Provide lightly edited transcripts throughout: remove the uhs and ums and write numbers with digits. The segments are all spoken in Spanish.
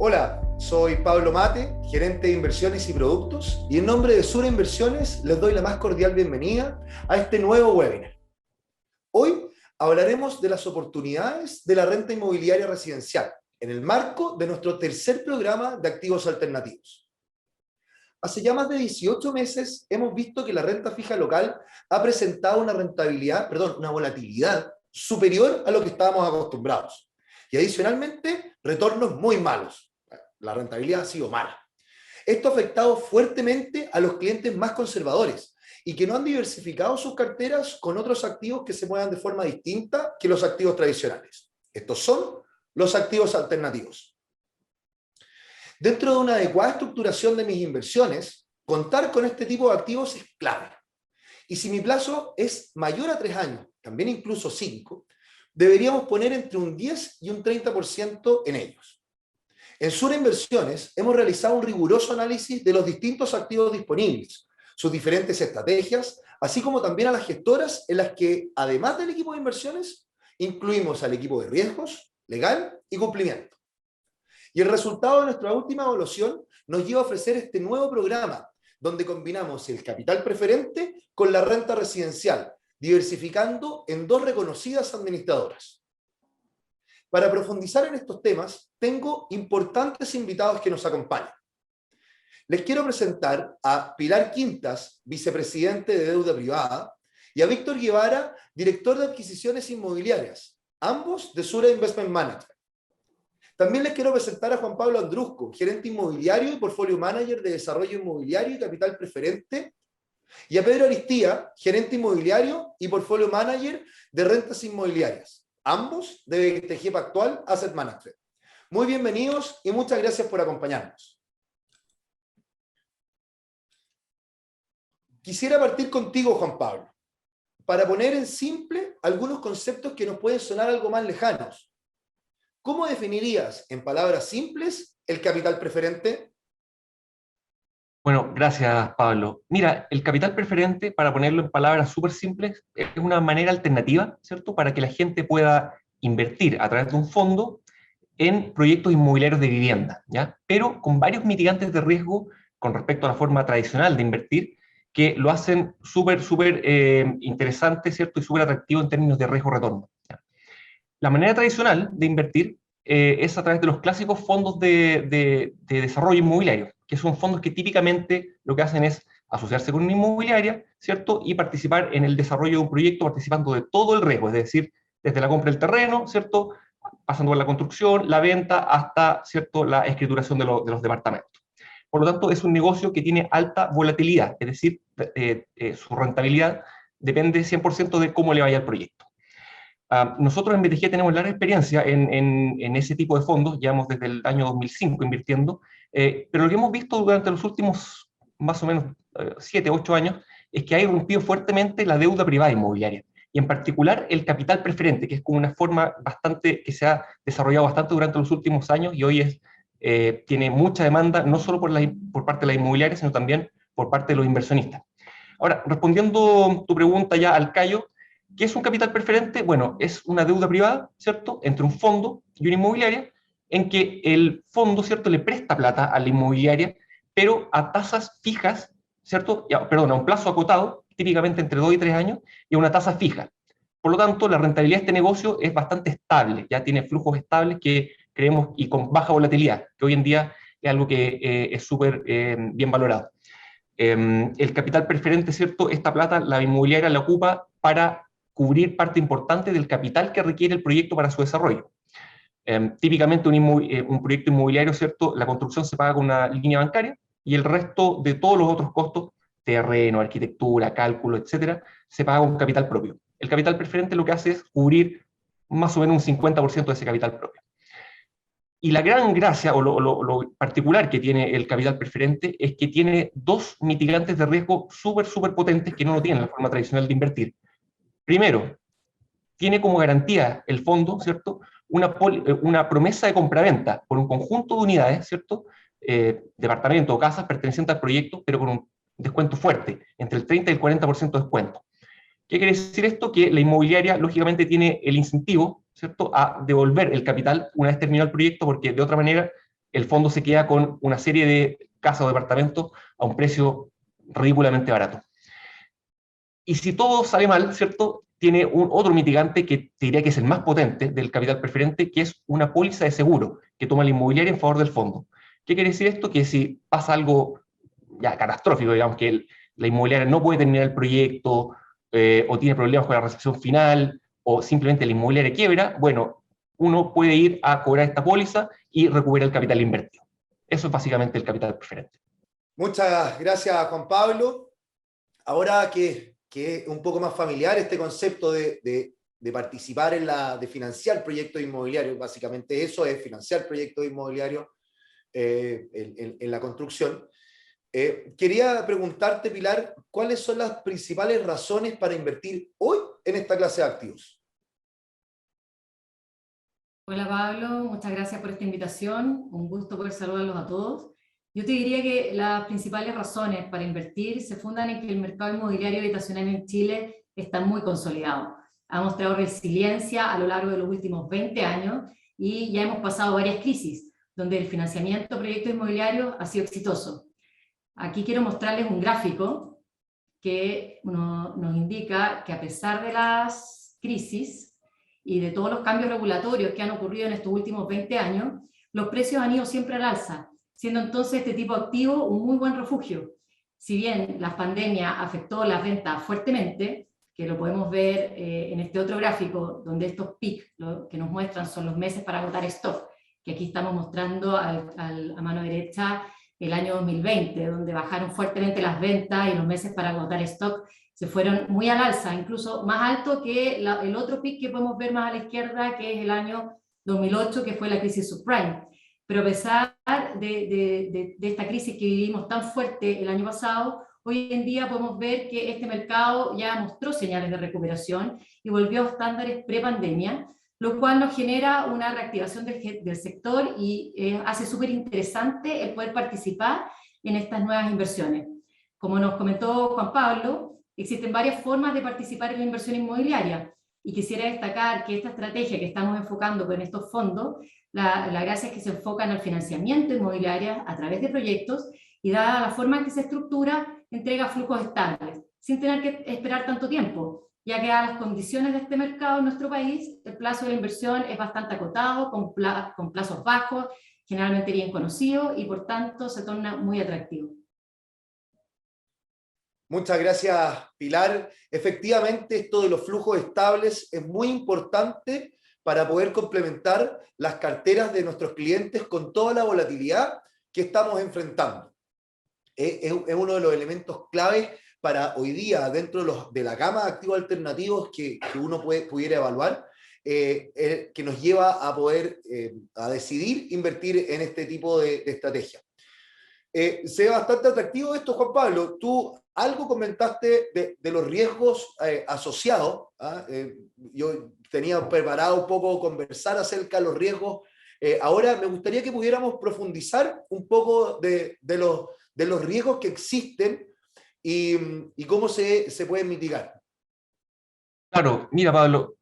Hola, soy Pablo Mate, gerente de inversiones y productos, y en nombre de Sura Inversiones les doy la más cordial bienvenida a este nuevo webinar. Hoy hablaremos de las oportunidades de la renta inmobiliaria residencial en el marco de nuestro tercer programa de activos alternativos. Hace ya más de 18 meses hemos visto que la renta fija local ha presentado una volatilidad superior a lo que estábamos acostumbrados. Y adicionalmente, retornos muy malos. La rentabilidad ha sido mala. Esto ha afectado fuertemente a los clientes más conservadores y que no han diversificado sus carteras con otros activos que se muevan de forma distinta que los activos tradicionales. Estos son los activos alternativos. Dentro de una adecuada estructuración de mis inversiones, contar con este tipo de activos es clave. Y si mi plazo es mayor a 3 años, también incluso 5, deberíamos poner entre un 10 y un 30% en ellos. En Sura Inversiones hemos realizado un riguroso análisis de los distintos activos disponibles, sus diferentes estrategias, así como también a las gestoras en las que, además del equipo de inversiones, incluimos al equipo de riesgos, legal y cumplimiento. Y el resultado de nuestra última evaluación nos lleva a ofrecer este nuevo programa, donde combinamos el capital preferente con la renta residencial, diversificando en 2 reconocidas administradoras. Para profundizar en estos temas, tengo importantes invitados que nos acompañan. Les quiero presentar a Pilar Quintas, vicepresidente de Deuda Privada, y a Víctor Guevara, director de adquisiciones inmobiliarias, ambos de Sura Investment Management. También les quiero presentar a Juan Pablo Andrusco, gerente inmobiliario y portfolio manager de desarrollo inmobiliario y capital preferente, y a Pedro Aristía, gerente inmobiliario y portfolio manager de rentas inmobiliarias, ambos de BTG Pactual Asset Management. Muy bienvenidos y muchas gracias por acompañarnos. Quisiera partir contigo, Juan Pablo, para poner en simple algunos conceptos que nos pueden sonar algo más lejanos. ¿Cómo definirías, en palabras simples, el capital preferente? Bueno, gracias, Pablo. Mira, el capital preferente, para ponerlo en palabras súper simples, es una manera alternativa, ¿cierto?, para que la gente pueda invertir a través de un fondo en proyectos inmobiliarios de vivienda, ¿ya? Pero con varios mitigantes de riesgo con respecto a la forma tradicional de invertir, que lo hacen súper interesante, ¿cierto?, y súper atractivo en términos de riesgo-retorno. La manera tradicional de invertir es a través de los clásicos fondos de desarrollo inmobiliario, que son fondos que típicamente lo que hacen es asociarse con una inmobiliaria, ¿cierto?, y participar en el desarrollo de un proyecto participando de todo el riesgo, es decir, desde la compra del terreno, ¿cierto?, pasando por la construcción, la venta, hasta, ¿cierto?, la escrituración de los departamentos. Por lo tanto, es un negocio que tiene alta volatilidad, es decir, su rentabilidad depende 100% de cómo le vaya el proyecto. Nosotros en BTG tenemos larga experiencia en ese tipo de fondos, llevamos desde el año 2005 invirtiendo, pero lo que hemos visto durante los últimos más o menos 7, 8 años es que ha irrumpido fuertemente la deuda privada inmobiliaria, y en particular el capital preferente, que es como una forma que se ha desarrollado bastante durante los últimos años y hoy tiene mucha demanda, no solo por parte de la inmobiliaria, sino también por parte de los inversionistas. Ahora, respondiendo tu pregunta ya al callo, ¿qué es un capital preferente? Bueno, es una deuda privada, ¿cierto?, entre un fondo y una inmobiliaria, en que el fondo, ¿cierto?, le presta plata a la inmobiliaria, pero a tasas fijas, ¿cierto?, perdón, a un plazo acotado, típicamente entre 2 y 3 años, y a una tasa fija. Por lo tanto, la rentabilidad de este negocio es bastante estable, ya tiene flujos estables que creemos y con baja volatilidad, que hoy en día es algo que es súper bien valorado. El capital preferente, ¿cierto?, esta plata la inmobiliaria la ocupa para cubrir parte importante del capital que requiere el proyecto para su desarrollo. Típicamente un proyecto inmobiliario, ¿cierto?, la construcción se paga con una línea bancaria y el resto de todos los otros costos, terreno, arquitectura, cálculo, etcétera, se paga con capital propio. El capital preferente lo que hace es cubrir más o menos un 50% de ese capital propio. Y la gran gracia o lo particular que tiene el capital preferente es que tiene 2 mitigantes de riesgo súper potentes que no lo tiene la forma tradicional de invertir. Primero, tiene como garantía el fondo, ¿cierto?, una promesa de compraventa por un conjunto de unidades, ¿cierto?, departamentos o casas pertenecientes al proyecto, pero con un descuento fuerte, entre el 30 y el 40% de descuento. ¿Qué quiere decir esto? Que la inmobiliaria, lógicamente, tiene el incentivo, ¿cierto?, a devolver el capital una vez terminado el proyecto, porque de otra manera el fondo se queda con una serie de casas o departamentos a un precio ridículamente barato. Y si todo sale mal, ¿cierto? Tiene otro mitigante que te diría que es el más potente del capital preferente, que es una póliza de seguro que toma la inmobiliaria en favor del fondo. ¿Qué quiere decir esto? Que si pasa algo ya catastrófico, digamos que la inmobiliaria no puede terminar el proyecto, o tiene problemas con la recepción final, o simplemente la inmobiliaria quiebra, bueno, uno puede ir a cobrar esta póliza y recuperar el capital invertido. Eso es básicamente el capital preferente. Muchas gracias, Juan Pablo. Ahora que es un poco más familiar este concepto de participar de financiar proyectos inmobiliarios, básicamente eso es financiar proyectos inmobiliarios en la construcción. Quería preguntarte, Pilar, ¿cuáles son las principales razones para invertir hoy en esta clase de activos? Hola Pablo, muchas gracias por esta invitación, un gusto poder saludarlos a todos. Yo te diría que las principales razones para invertir se fundan en que el mercado inmobiliario habitacional en Chile está muy consolidado. Ha mostrado resiliencia a lo largo de los últimos 20 años y ya hemos pasado varias crisis, donde el financiamiento de proyectos inmobiliarios ha sido exitoso. Aquí quiero mostrarles un gráfico que nos indica que a pesar de las crisis y de todos los cambios regulatorios que han ocurrido en estos últimos 20 años, los precios han ido siempre al alza, siendo entonces este tipo de activo un muy buen refugio. Si bien la pandemia afectó las ventas fuertemente, que lo podemos ver en este otro gráfico, donde estos PIC que nos muestran son los meses para agotar stock, que aquí estamos mostrando a mano derecha el año 2020, donde bajaron fuertemente las ventas y los meses para agotar stock se fueron muy al alza, incluso más alto que el otro pic que podemos ver más a la izquierda, que es el año 2008, que fue la crisis subprime. Pero a pesar de esta crisis que vivimos tan fuerte el año pasado, hoy en día podemos ver que este mercado ya mostró señales de recuperación y volvió a estándares pre-pandemia, lo cual nos genera una reactivación del sector y hace súper interesante el poder participar en estas nuevas inversiones. Como nos comentó Juan Pablo, existen varias formas de participar en la inversión inmobiliaria y quisiera destacar que esta estrategia que estamos enfocando con estos fondos, la gracia es que se enfocan al financiamiento inmobiliario a través de proyectos y dada la forma en que se estructura, entrega flujos estables, sin tener que esperar tanto tiempo, ya que dadas las condiciones de este mercado en nuestro país, el plazo de la inversión es bastante acotado, con plazos bajos, generalmente bien conocidos y por tanto se torna muy atractivo. Muchas gracias, Pilar. Efectivamente, esto de los flujos estables es muy importante para poder complementar las carteras de nuestros clientes con toda la volatilidad que estamos enfrentando. Es uno de los elementos claves para hoy día, dentro de la gama de activos alternativos que uno pudiera evaluar, que nos lleva a poder a decidir invertir en este tipo de estrategia. Se ve bastante atractivo esto, Juan Pablo. Tú algo comentaste de los riesgos asociados. Yo tenía preparado un poco conversar acerca de los riesgos. Ahora me gustaría que pudiéramos profundizar un poco de los riesgos que existen y cómo se pueden mitigar. Claro, mira, Pablo,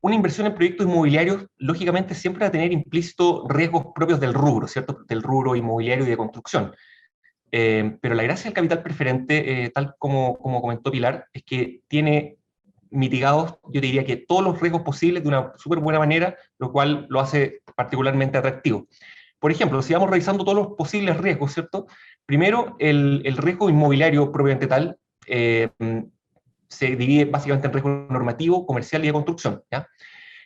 una inversión en proyectos inmobiliarios, lógicamente, siempre va a tener implícito riesgos propios del rubro, ¿cierto? Del rubro inmobiliario y de construcción. Pero la gracia del capital preferente, tal como comentó Pilar, es que tiene mitigados, yo diría que todos los riesgos posibles de una súper buena manera, lo cual lo hace particularmente atractivo. Por ejemplo, si vamos revisando todos los posibles riesgos, ¿cierto? Primero, el riesgo inmobiliario propiamente tal, se divide básicamente en riesgo normativo, comercial y de construcción, ¿ya?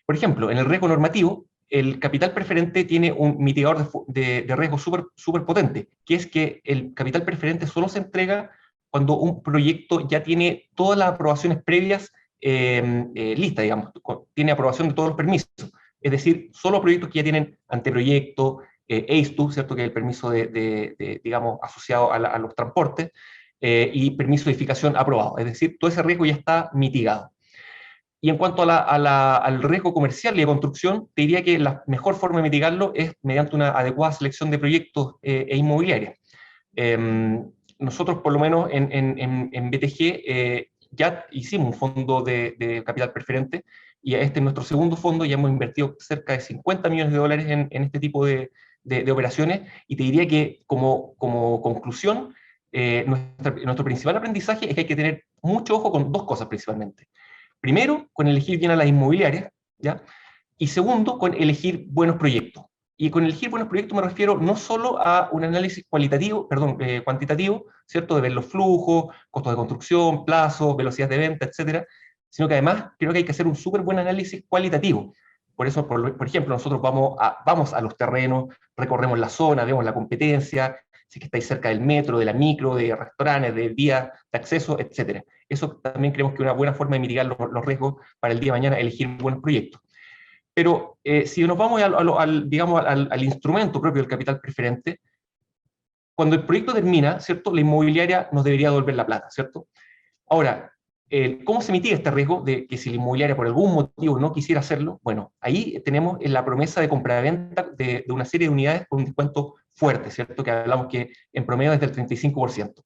Por ejemplo, en el riesgo normativo, el capital preferente tiene un mitigador de riesgo súper potente, que es que el capital preferente solo se entrega cuando un proyecto ya tiene todas las aprobaciones previas listas, digamos, tiene aprobación de todos los permisos. Es decir, solo proyectos que ya tienen anteproyecto, ACE2, ¿cierto? Que es el permiso digamos, asociado a los transportes, y permiso de edificación aprobado. Es decir, todo ese riesgo ya está mitigado. Y en cuanto al riesgo comercial y de construcción, te diría que la mejor forma de mitigarlo es mediante una adecuada selección de proyectos inmobiliarios. Nosotros, por lo menos en BTG, ya hicimos un fondo de capital preferente, y este es nuestro segundo fondo, ya hemos invertido cerca de $50 millones en este tipo de de operaciones, y te diría que como conclusión, nuestro principal aprendizaje es que hay que tener mucho ojo con dos cosas principalmente. Primero, con elegir bien a las inmobiliarias, ¿ya? Y segundo, con elegir buenos proyectos. Y con elegir buenos proyectos me refiero no solo a un análisis cuantitativo, ¿cierto? De ver los flujos, costos de construcción, plazos, velocidad de venta, etcétera, sino que además creo que hay que hacer un súper buen análisis cualitativo. Por eso, por ejemplo, nosotros vamos a los terrenos, recorremos la zona, vemos la competencia, si es que estáis cerca del metro, de la micro, de restaurantes, de vías de acceso, etcétera. Eso también creemos que es una buena forma de mitigar los riesgos para el día de mañana, elegir buenos proyectos. Pero si nos vamos digamos, al instrumento propio del capital preferente, cuando el proyecto termina, ¿cierto? La inmobiliaria nos debería devolver la plata, ¿cierto? Ahora, ¿cómo se mitiga este riesgo de que si la inmobiliaria por algún motivo no quisiera hacerlo? Bueno, ahí tenemos la promesa de compra-venta de una serie de unidades con un descuento fuerte, ¿cierto? Que hablamos que en promedio es del 35%.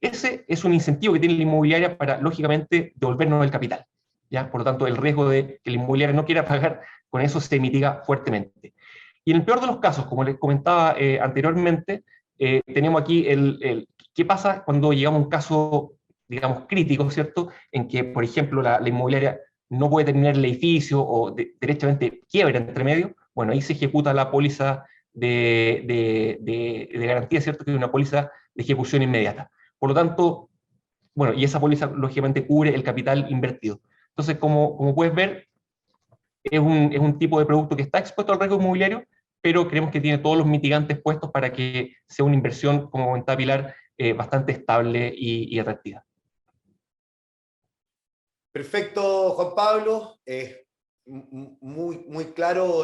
Ese es un incentivo que tiene la inmobiliaria para, lógicamente, devolvernos el capital, ¿ya? Por lo tanto, el riesgo de que la inmobiliaria no quiera pagar, con eso se mitiga fuertemente. Y en el peor de los casos, como les comentaba anteriormente, tenemos aquí qué pasa cuando llegamos a un caso, digamos, crítico, ¿cierto? En que, por ejemplo, la inmobiliaria no puede terminar el edificio o derechamente quiebra entre medio. Bueno, ahí se ejecuta la póliza de garantía, ¿cierto? Que es una póliza de ejecución inmediata. Por lo tanto, bueno, y esa póliza lógicamente cubre el capital invertido. Entonces, como puedes ver, es un tipo de producto que está expuesto al riesgo inmobiliario, pero creemos que tiene todos los mitigantes puestos para que sea una inversión, como comentaba Pilar, bastante estable y atractiva. Perfecto, Juan Pablo. Muy claro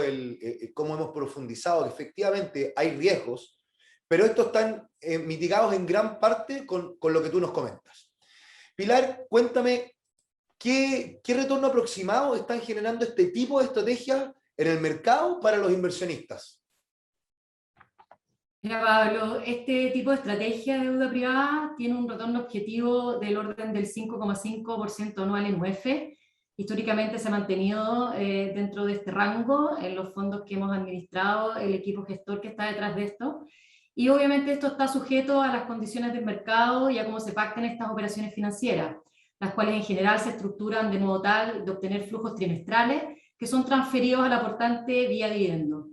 cómo hemos profundizado que efectivamente hay riesgos, pero estos están mitigados en gran parte con lo que tú nos comentas. Pilar, cuéntame, ¿qué retorno aproximado están generando este tipo de estrategias en el mercado para los inversionistas? Mira, Pablo, este tipo de estrategia de deuda privada tiene un retorno objetivo del orden del 5,5% anual en UEF. Históricamente se ha mantenido dentro de este rango en los fondos que hemos administrado, el equipo gestor que está detrás de esto. Y obviamente esto está sujeto a las condiciones del mercado y a cómo se pacten estas operaciones financieras, las cuales en general se estructuran de modo tal de obtener flujos trimestrales que son transferidos al aportante vía dividendo.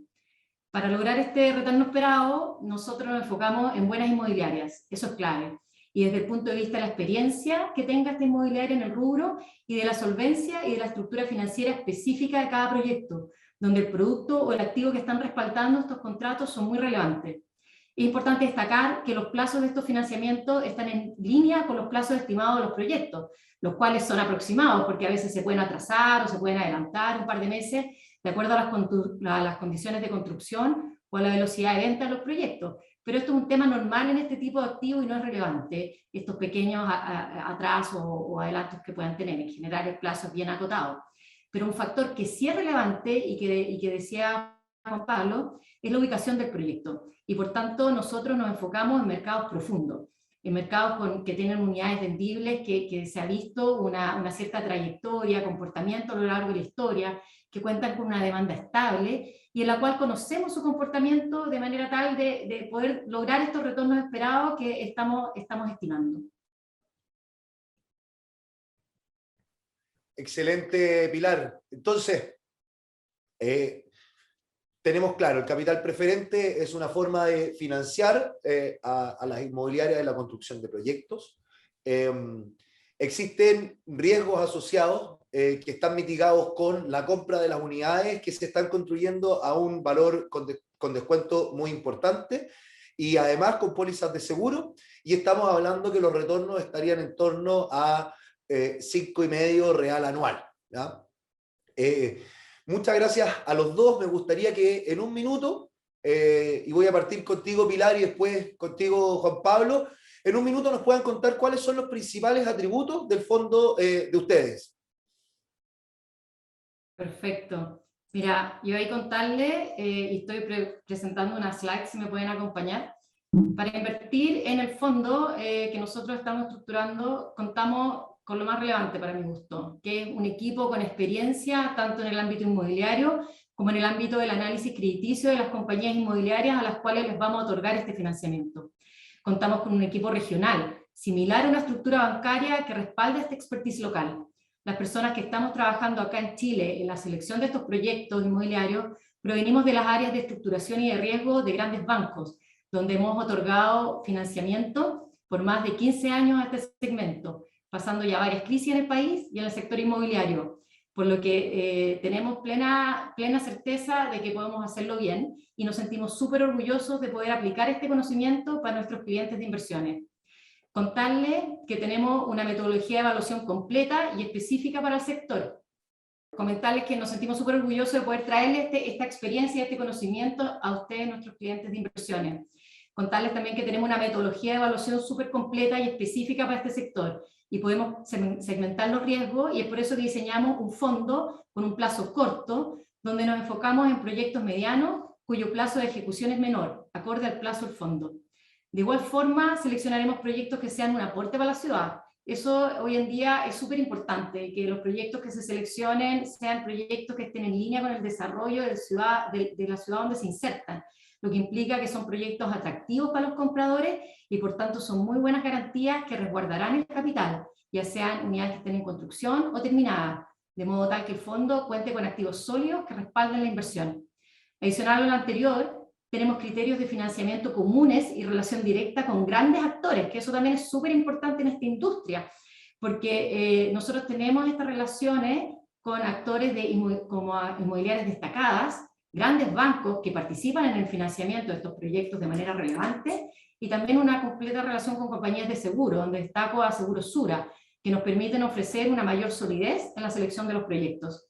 Para lograr este retorno esperado, nosotros nos enfocamos en buenas inmobiliarias, eso es clave. Y desde el punto de vista de la experiencia que tenga esta inmobiliaria en el rubro y de la solvencia y de la estructura financiera específica de cada proyecto, donde el producto o el activo que están respaldando estos contratos son muy relevantes. Es importante destacar que los plazos de estos financiamientos están en línea con los plazos estimados de los proyectos, los cuales son aproximados porque a veces se pueden atrasar o se pueden adelantar un par de meses de acuerdo a las condiciones de construcción o a la velocidad de venta de los proyectos. Pero esto es un tema normal en este tipo de activos y no es relevante, estos pequeños atrasos o adelantos que puedan tener. En general el plazo es bien acotado. Pero un factor que sí es relevante y que decía Juan Pablo es la ubicación del proyecto. Y por tanto nosotros nos enfocamos en mercados profundos, en mercados que tienen unidades vendibles, que se ha visto una cierta trayectoria, comportamiento a lo largo de la historia, que cuentan con una demanda estable y en la cual conocemos su comportamiento de manera tal de poder lograr estos retornos esperados que estamos estimando. Excelente, Pilar. Entonces, tenemos claro, el capital preferente es una forma de financiar a las inmobiliarias de la construcción de proyectos. Existen riesgos asociados que están mitigados con la compra de las unidades que se están construyendo a un valor con descuento muy importante y además con pólizas de seguro, y estamos hablando que los retornos estarían en torno a 5,5 real anual, ¿ya? Muchas gracias a los dos. Me gustaría que en un minuto, y voy a partir contigo Pilar y después contigo Juan Pablo, en un minuto nos puedan contar cuáles son los principales atributos del fondo de ustedes. Perfecto. Mira, yo voy a contarle, y estoy presentando una slide, si me pueden acompañar. Para invertir en el fondo que nosotros estamos estructurando, contamos con lo más relevante para mi gusto, que es un equipo con experiencia tanto en el ámbito inmobiliario como en el ámbito del análisis crediticio de las compañías inmobiliarias a las cuales les vamos a otorgar este financiamiento. Contamos con un equipo regional, similar a una estructura bancaria que respalda este expertise local. Las personas que estamos trabajando acá en Chile en la selección de estos proyectos inmobiliarios provenimos de las áreas de estructuración y de riesgo de grandes bancos, donde hemos otorgado financiamiento por más de 15 años a este segmento, pasando ya varias crisis en el país y en el sector inmobiliario, por lo que tenemos plena certeza de que podemos hacerlo bien y nos sentimos súper orgullosos de poder aplicar este conocimiento para nuestros clientes de inversiones. Contarles que tenemos una metodología de evaluación completa y específica para el sector. Comentarles que nos sentimos súper orgullosos de poder traerles esta experiencia y este conocimiento a ustedes, nuestros clientes de inversiones. Contarles también que tenemos una metodología de evaluación súper completa y específica para este sector y podemos segmentar los riesgos, y es por eso que diseñamos un fondo con un plazo corto, donde nos enfocamos en proyectos medianos cuyo plazo de ejecución es menor, acorde al plazo del fondo. De igual forma, seleccionaremos proyectos que sean un aporte para la ciudad. Eso hoy en día es súper importante, que los proyectos que se seleccionen sean proyectos que estén en línea con el desarrollo de la ciudad donde se insertan, lo que implica que son proyectos atractivos para los compradores y por tanto son muy buenas garantías que resguardarán el capital, ya sean unidades que estén en construcción o terminadas, de modo tal que el fondo cuente con activos sólidos que respalden la inversión. Adicional a lo anterior, tenemos criterios de financiamiento comunes y relación directa con grandes actores, que eso también es súper importante en esta industria, porque nosotros tenemos estas relaciones con actores como inmobiliarias destacadas, grandes bancos que participan en el financiamiento de estos proyectos de manera relevante, y también una completa relación con compañías de seguro, donde destaco a Seguros Sura, que nos permiten ofrecer una mayor solidez en la selección de los proyectos.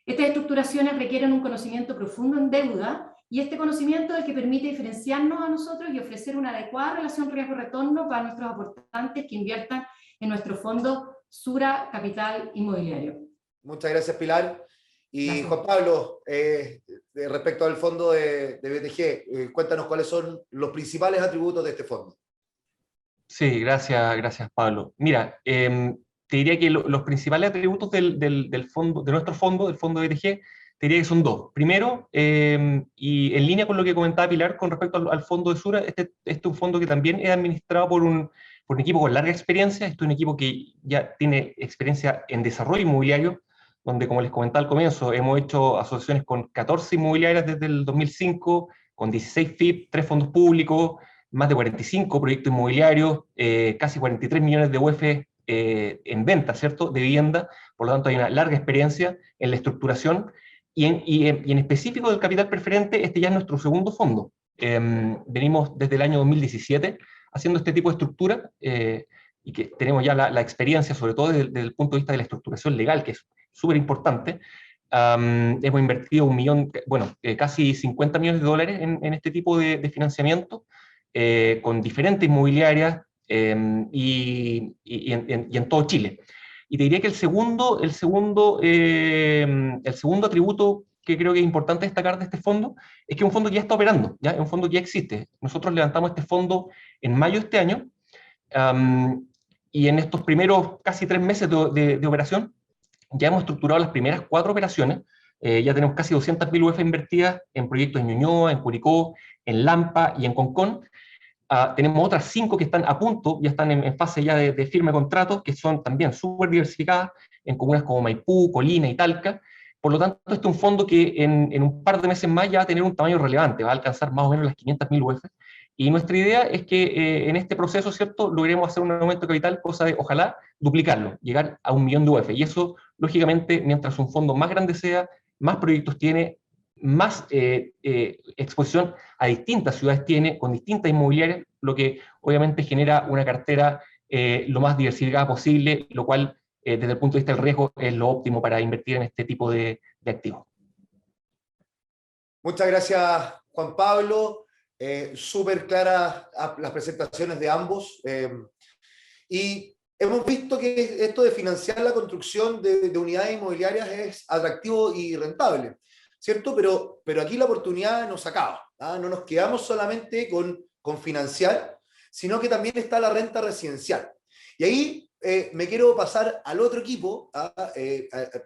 Estas estructuraciones requieren un conocimiento profundo en deuda, y este conocimiento es el que permite diferenciarnos a nosotros y ofrecer una adecuada relación riesgo-retorno para nuestros aportantes que inviertan en nuestro fondo Sura Capital Inmobiliario. Muchas gracias, Pilar. Y Gracias. Juan Pablo, respecto al fondo de BTG, cuéntanos cuáles son los principales atributos de este fondo. Sí, gracias Pablo. Mira, te diría que los principales atributos del fondo, de nuestro fondo, del fondo de BTG, te diría que son dos. Primero, y en línea con lo que comentaba Pilar con respecto al fondo de Sura, este es un fondo que también es administrado por un equipo con larga experiencia. Este es un equipo que ya tiene experiencia en desarrollo inmobiliario, donde, como les comentaba al comienzo, hemos hecho asociaciones con 14 inmobiliarias desde el 2005, con 16 FIP, 3 fondos públicos, más de 45 proyectos inmobiliarios, casi 43 millones de UF en venta, ¿cierto?, de vivienda. Por lo tanto, hay una larga experiencia en la estructuración, y en específico del capital preferente. Este ya es nuestro segundo fondo. Venimos desde el año 2017 haciendo este tipo de estructura, y que tenemos ya la experiencia, sobre todo desde el punto de vista de la estructuración legal, que es súper importante. Hemos invertido casi 50 millones de dólares en este tipo de financiamiento, con diferentes inmobiliarias, y en todo Chile. Y te diría que el segundo atributo que creo que es importante destacar de este fondo es que es un fondo que ya está operando, ¿ya? Es un fondo que ya existe. Nosotros levantamos este fondo en mayo de este año, y en estos primeros casi 3 meses de operación ya hemos estructurado las primeras 4 operaciones. Ya tenemos casi 200.000 UF invertidas en proyectos en Ñuñoa, en Curicó, en Lampa y en Concón. Tenemos otras 5 que están a punto, ya están en fase ya de firme de contratos, que son también súper diversificadas en comunas como Maipú, Colina y Talca. Por lo tanto, este es un fondo que en un par de meses más ya va a tener un tamaño relevante, va a alcanzar más o menos las 500.000 UF. Y nuestra idea es que en este proceso, ¿cierto?, logremos hacer un aumento de capital, cosa de, ojalá, duplicarlo, llegar a 1 millón de UF. Y eso, lógicamente, mientras un fondo más grande sea, más proyectos tiene, más exposición a distintas ciudades tiene, con distintas inmobiliarias, lo que obviamente genera una cartera lo más diversificada posible, lo cual, desde el punto de vista del riesgo, es lo óptimo para invertir en este tipo de activos. Muchas gracias, Juan Pablo. Súper claras las presentaciones de ambos. Y hemos visto que esto de financiar la construcción de unidades inmobiliarias es atractivo y rentable, ¿cierto? Pero aquí la oportunidad nos acaba, ¿ah? No nos quedamos solamente con financiar, sino que también está la renta residencial. Y ahí me quiero pasar al otro equipo, a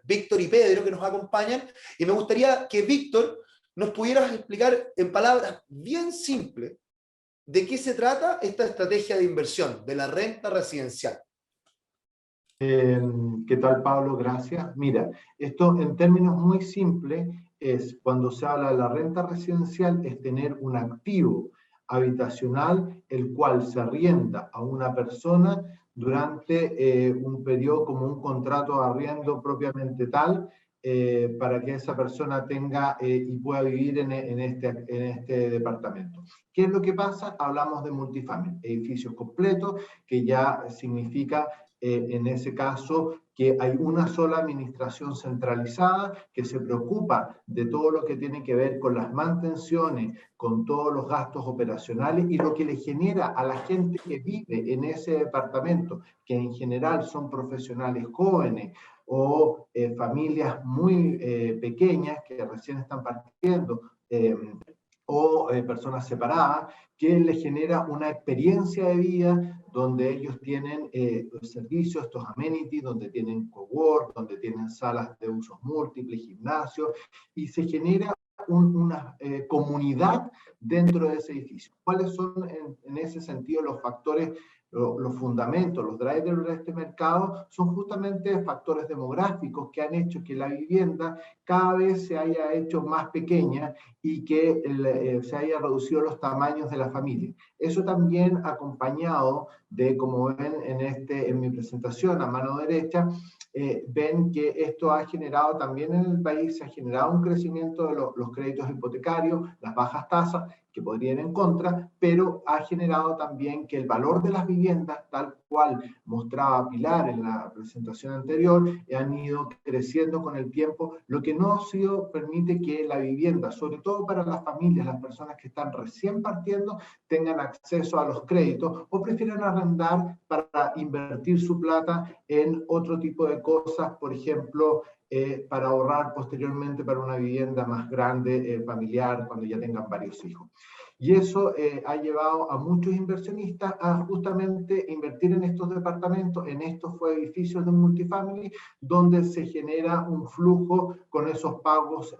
Víctor y Pedro, que nos acompañan, y me gustaría que Víctor nos pudieras explicar en palabras bien simples de qué se trata esta estrategia de inversión de la renta residencial. ¿Qué tal, Pablo? Gracias. Mira, esto en términos muy simples es, cuando se habla de la renta residencial, es tener un activo habitacional el cual se arrienda a una persona durante un periodo como un contrato de arriendo propiamente tal, para que esa persona tenga y pueda vivir en este departamento. ¿Qué es lo que pasa? Hablamos de multifamily, edificios completos, que ya significa en ese caso que hay una sola administración centralizada que se preocupa de todo lo que tiene que ver con las mantenciones, con todos los gastos operacionales y lo que le genera a la gente que vive en ese departamento, que en general son profesionales jóvenes o familias muy pequeñas que recién están partiendo, o personas separadas, que les genera una experiencia de vida donde ellos tienen los servicios, estos amenities, donde tienen cowork, donde tienen salas de usos múltiples, gimnasios, y se genera una comunidad dentro de ese edificio. ¿Cuáles son en ese sentido los factores, los fundamentos, los drivers de este mercado? Son justamente factores demográficos que han hecho que la vivienda cada vez se haya hecho más pequeña y que se haya reducido los tamaños de la familia. Eso también acompañado de, como ven en mi presentación a mano derecha, ven que esto ha generado también en el país, se ha generado un crecimiento de los créditos hipotecarios, las bajas tasas, que podrían ir en contra, pero ha generado también que el valor de las viviendas, tal cual mostraba Pilar en la presentación anterior, han ido creciendo con el tiempo, lo que no ha sido, permite que la vivienda, sobre todo para las familias, las personas que están recién partiendo, tengan acceso a los créditos o prefieran arrendar para invertir su plata en otro tipo de cosas, por ejemplo, para ahorrar posteriormente para una vivienda más grande, familiar, cuando ya tengan varios hijos. Y eso ha llevado a muchos inversionistas a justamente invertir en estos departamentos, en estos edificios de multifamily, donde se genera un flujo con esos pagos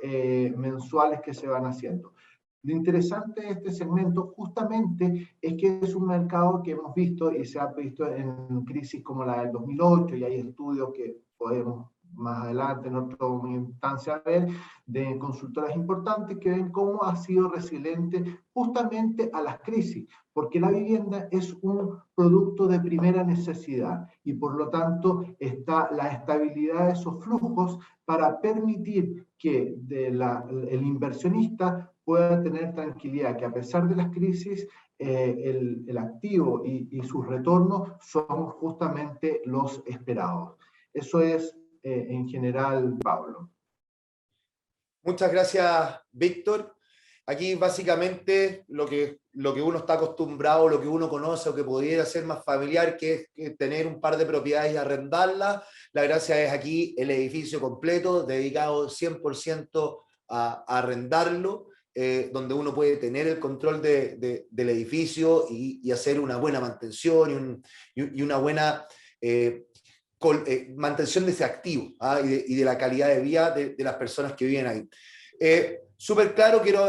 mensuales que se van haciendo. Lo interesante de este segmento justamente es que es un mercado que hemos visto y se ha visto en crisis como la del 2008, y hay estudios que podemos más adelante en otra instancia ver, de consultoras importantes que ven cómo ha sido resiliente justamente a las crisis, porque la vivienda es un producto de primera necesidad y por lo tanto está la estabilidad de esos flujos para permitir que el inversionista pueda tener tranquilidad, que a pesar de las crisis, el activo y sus retornos son justamente los esperados. Eso es en general, Pablo. Muchas gracias, Víctor. Aquí básicamente lo que uno está acostumbrado, lo que uno conoce o que pudiera ser más familiar, que es tener un par de propiedades y arrendarlas. La gracia es aquí el edificio completo, dedicado 100% a arrendarlo, donde uno puede tener el control del edificio y hacer una buena mantención y una buena mantención de ese activo y de la calidad de vida de las personas que viven ahí. Súper claro, quiero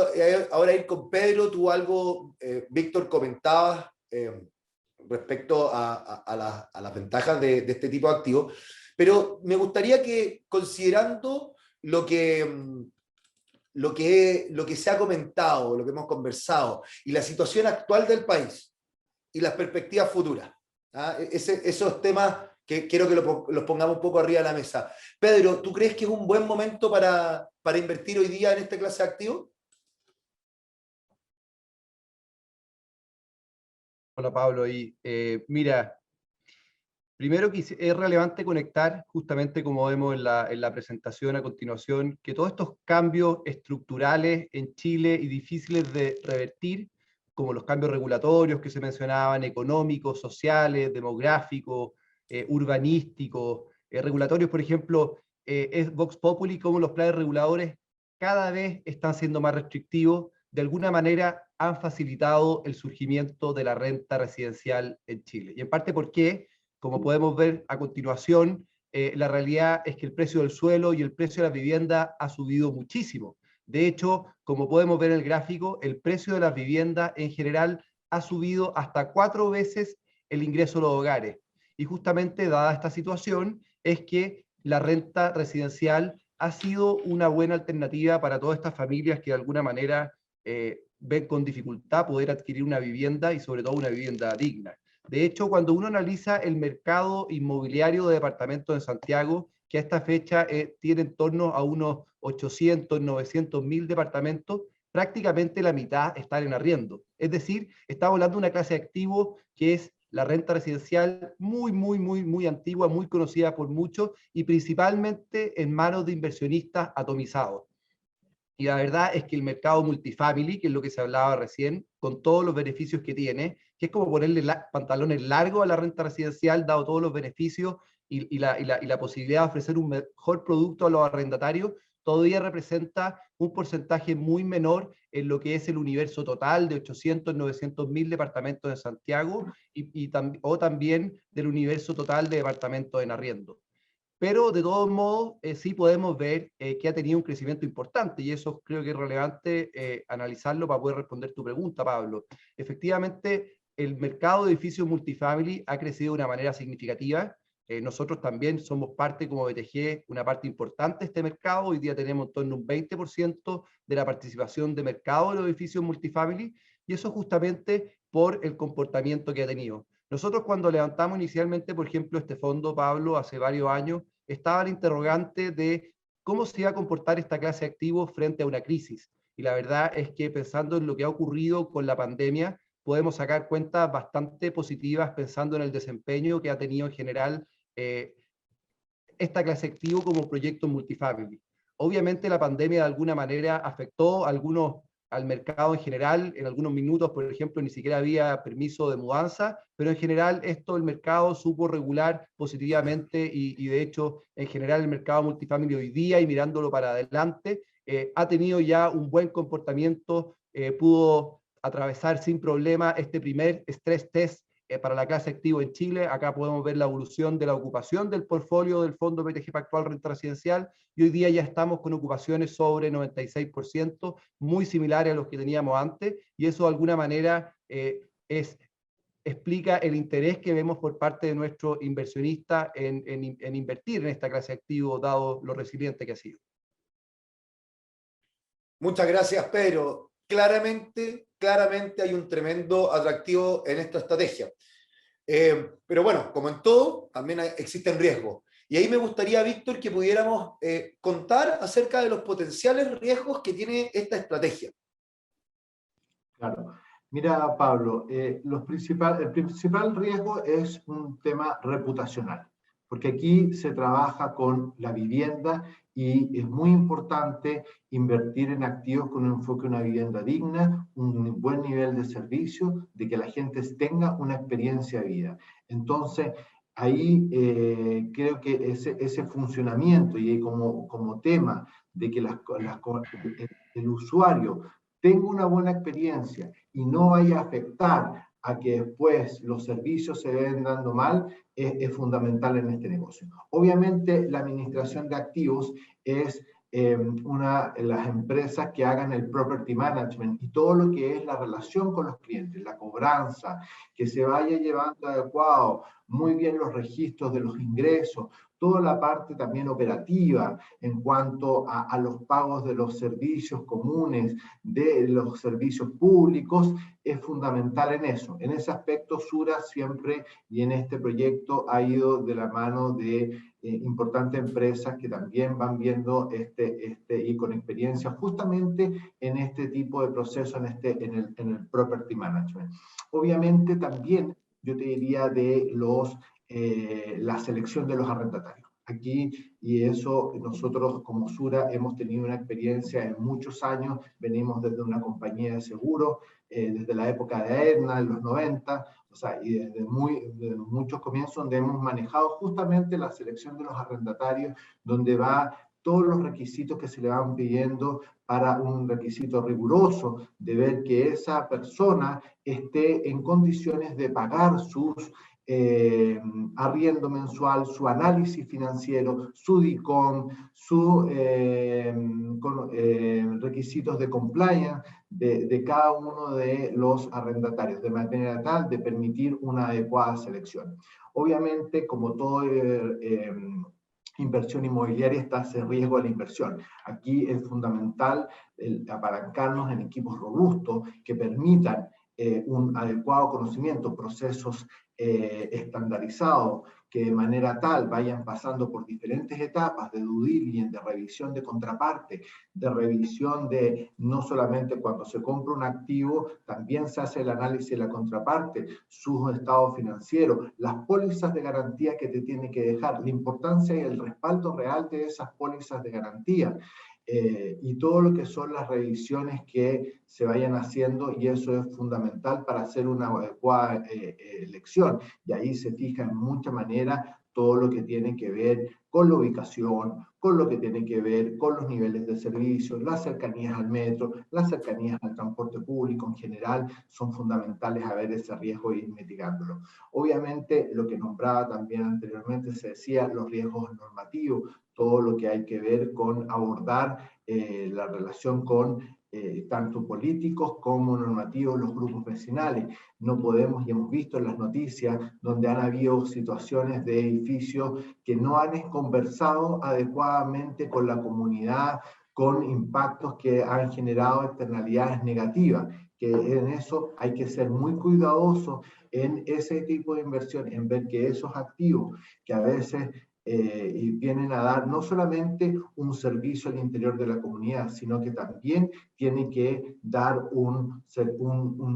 ahora ir con Pedro. Tú algo, Víctor, comentabas respecto a las ventajas de este tipo de activos, pero me gustaría que, considerando lo que se ha comentado, lo que hemos conversado, y la situación actual del país, y las perspectivas futuras, esos temas que quiero que los pongamos un poco arriba de la mesa. Pedro, ¿tú crees que es un buen momento para invertir hoy día en esta clase de activos? Hola Pablo, mira, primero que es relevante conectar, justamente como vemos en la presentación a continuación, que todos estos cambios estructurales en Chile y difíciles de revertir, como los cambios regulatorios que se mencionaban, económicos, sociales, demográficos, urbanísticos, regulatorios, por ejemplo, es Vox Populi, como los planes reguladores cada vez están siendo más restrictivos, de alguna manera han facilitado el surgimiento de la renta residencial en Chile. Y en parte, ¿por qué? como podemos ver a continuación, la realidad es que el precio del suelo y el precio de la vivienda ha subido muchísimo. De hecho, como podemos ver en el gráfico, el precio de las viviendas en general ha subido hasta 4 veces el ingreso de los hogares. Y justamente dada esta situación es que la renta residencial ha sido una buena alternativa para todas estas familias que de alguna manera ven con dificultad poder adquirir una vivienda y sobre todo una vivienda digna. De hecho, cuando uno analiza el mercado inmobiliario de departamentos en Santiago, que a esta fecha tiene en torno a unos 800, 900 mil departamentos, prácticamente la mitad están en arriendo. Es decir, estamos hablando de una clase de activo que es la renta residencial muy antigua, muy conocida por muchos y principalmente en manos de inversionistas atomizados. Y la verdad es que el mercado multifamily, que es lo que se hablaba recién, con todos los beneficios que tiene, que es como ponerle pantalones largos a la renta residencial, dado todos los beneficios y la posibilidad de ofrecer un mejor producto a los arrendatarios, todavía representa un porcentaje muy menor en lo que es el universo total de 800, 900 mil departamentos en Santiago o también del universo total de departamentos en arriendo. Pero de todos modos sí podemos ver que ha tenido un crecimiento importante y eso creo que es relevante analizarlo para poder responder tu pregunta, Pablo. Efectivamente, el mercado de edificios multifamily ha crecido de una manera significativa. Nosotros también somos parte, como BTG, una parte importante de este mercado. Hoy día tenemos en torno a un 20% de la participación de mercado de los edificios multifamily y eso justamente por el comportamiento que ha tenido. Nosotros cuando levantamos inicialmente, por ejemplo, este fondo, Pablo, hace varios años, estaba el interrogante de cómo se iba a comportar esta clase de activos frente a una crisis. Y la verdad es que pensando en lo que ha ocurrido con la pandemia, podemos sacar cuentas bastante positivas pensando en el desempeño que ha tenido en general esta clase de activo como proyecto multifamily. Obviamente la pandemia de alguna manera afectó al mercado en general, en algunos minutos, por ejemplo, ni siquiera había permiso de mudanza, pero en general el mercado supo regular positivamente y de hecho, en general el mercado multifamily hoy día y mirándolo para adelante, ha tenido ya un buen comportamiento, pudo atravesar sin problema este primer stress test para la clase activo en Chile. Acá podemos ver la evolución de la ocupación del portfolio del Fondo BTG Pactual Renta Residencial y hoy día ya estamos con ocupaciones sobre 96%, muy similares a los que teníamos antes y eso de alguna manera explica el interés que vemos por parte de nuestros inversionistas en invertir en esta clase de activo dado lo resiliente que ha sido. Muchas gracias, Pedro. Claramente hay un tremendo atractivo en esta estrategia. Pero bueno, como en todo, también existen riesgos. Y ahí me gustaría, Víctor, que pudiéramos contar acerca de los potenciales riesgos que tiene esta estrategia. Claro. Mira, Pablo, el principal riesgo es un tema reputacional, porque aquí se trabaja con la vivienda y es muy importante invertir en activos con un enfoque en una vivienda digna, un buen nivel de servicio, de que la gente tenga una experiencia de vida. Entonces, ahí creo que ese funcionamiento y como tema de que el usuario tenga una buena experiencia y no vaya a afectar a que después los servicios se vayan dando mal, es fundamental en este negocio. Obviamente, la administración de activos es las empresas que hagan el property management y todo lo que es la relación con los clientes, la cobranza, que se vaya llevando adecuado, muy bien los registros de los ingresos, toda la parte también operativa en cuanto a los pagos de los servicios comunes, de los servicios públicos, es fundamental en eso. En ese aspecto, Sura siempre y en este proyecto ha ido de la mano de importantes empresas que también van viendo y con experiencia justamente en este tipo de proceso, en el property management. Obviamente también yo te diría de la selección de los arrendatarios. Aquí, y eso nosotros como Sura hemos tenido una experiencia en muchos años, venimos desde una compañía de seguros, desde la época de Aetna, en los 90, o sea, y desde muchos comienzos donde hemos manejado justamente la selección de los arrendatarios, donde va todos los requisitos que se le van pidiendo para un requisito riguroso de ver que esa persona esté en condiciones de pagar sus arriendo mensual, su análisis financiero, su DICOM, sus requisitos de compliance de cada uno de los arrendatarios, de manera tal de permitir una adecuada selección. Obviamente, como todo inversión inmobiliaria, está ese riesgo de la inversión. Aquí es fundamental apalancarnos en equipos robustos que permitan un adecuado conocimiento, procesos estandarizados, que de manera tal vayan pasando por diferentes etapas de due diligence, de revisión de contraparte, de revisión de no solamente cuando se compra un activo, también se hace el análisis de la contraparte, sus estados financieros, las pólizas de garantía que te tiene que dejar, la importancia y el respaldo real de esas pólizas de garantía. Y todo lo que son las revisiones que se vayan haciendo, y eso es fundamental para hacer una adecuada elección. Y ahí se fija en mucha manera todo lo que tiene que ver con la ubicación, con lo que tiene que ver con los niveles de servicio, las cercanías al metro, las cercanías al transporte público en general, son fundamentales a ver ese riesgo e ir mitigándolo. Obviamente, lo que nombraba también anteriormente, se decía los riesgos normativos, todo lo que hay que ver con abordar la relación con tanto políticos como normativos, los grupos vecinales. No podemos, y hemos visto en las noticias, donde han habido situaciones de edificios que no han conversado adecuadamente con la comunidad, con impactos que han generado externalidades negativas, que en eso hay que ser muy cuidadosos en ese tipo de inversión, en ver que esos activos que a veces y vienen a dar no solamente un servicio al interior de la comunidad, sino que también tiene que dar un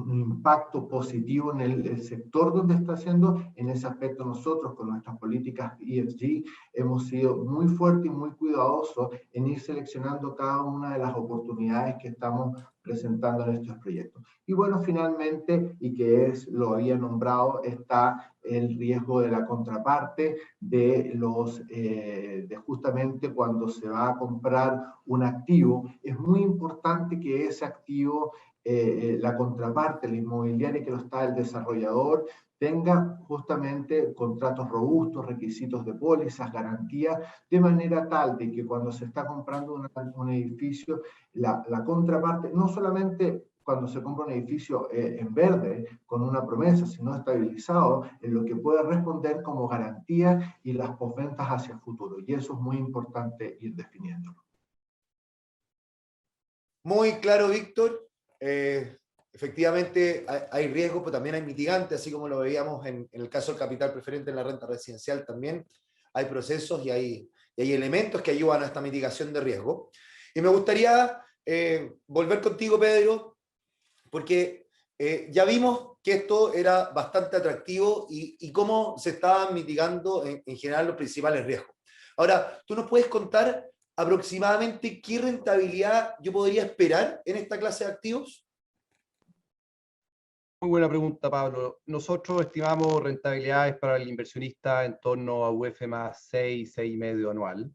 impacto positivo en el sector donde está haciendo. En ese aspecto nosotros con nuestras políticas ESG hemos sido muy fuertes y muy cuidadosos en ir seleccionando cada una de las oportunidades que estamos presentando en estos proyectos. Y bueno, finalmente, y que lo había nombrado, está el riesgo de la contraparte, de justamente cuando se va a comprar un activo. Es muy importante que ese activo, la contraparte, la inmobiliaria que lo está el desarrollador, tenga justamente contratos robustos, requisitos de pólizas, garantías, de manera tal de que cuando se está comprando un edificio, la contraparte, no solamente cuando se compra un edificio en verde, con una promesa, sino estabilizado, en lo que puede responder como garantía y las posventas hacia el futuro. Y eso es muy importante ir definiéndolo. Muy claro, Víctor. Efectivamente hay riesgos, pero también hay mitigantes, así como lo veíamos en el caso del capital preferente en la renta residencial también. Hay procesos y hay elementos que ayudan a esta mitigación de riesgo. Y me gustaría volver contigo, Pedro, porque ya vimos que esto era bastante atractivo y cómo se estaban mitigando en general los principales riesgos. Ahora, ¿tú nos puedes contar aproximadamente qué rentabilidad yo podría esperar en esta clase de activos? Muy buena pregunta, Pablo. Nosotros estimamos rentabilidades para el inversionista en torno a UF más 6, 6,5 anual.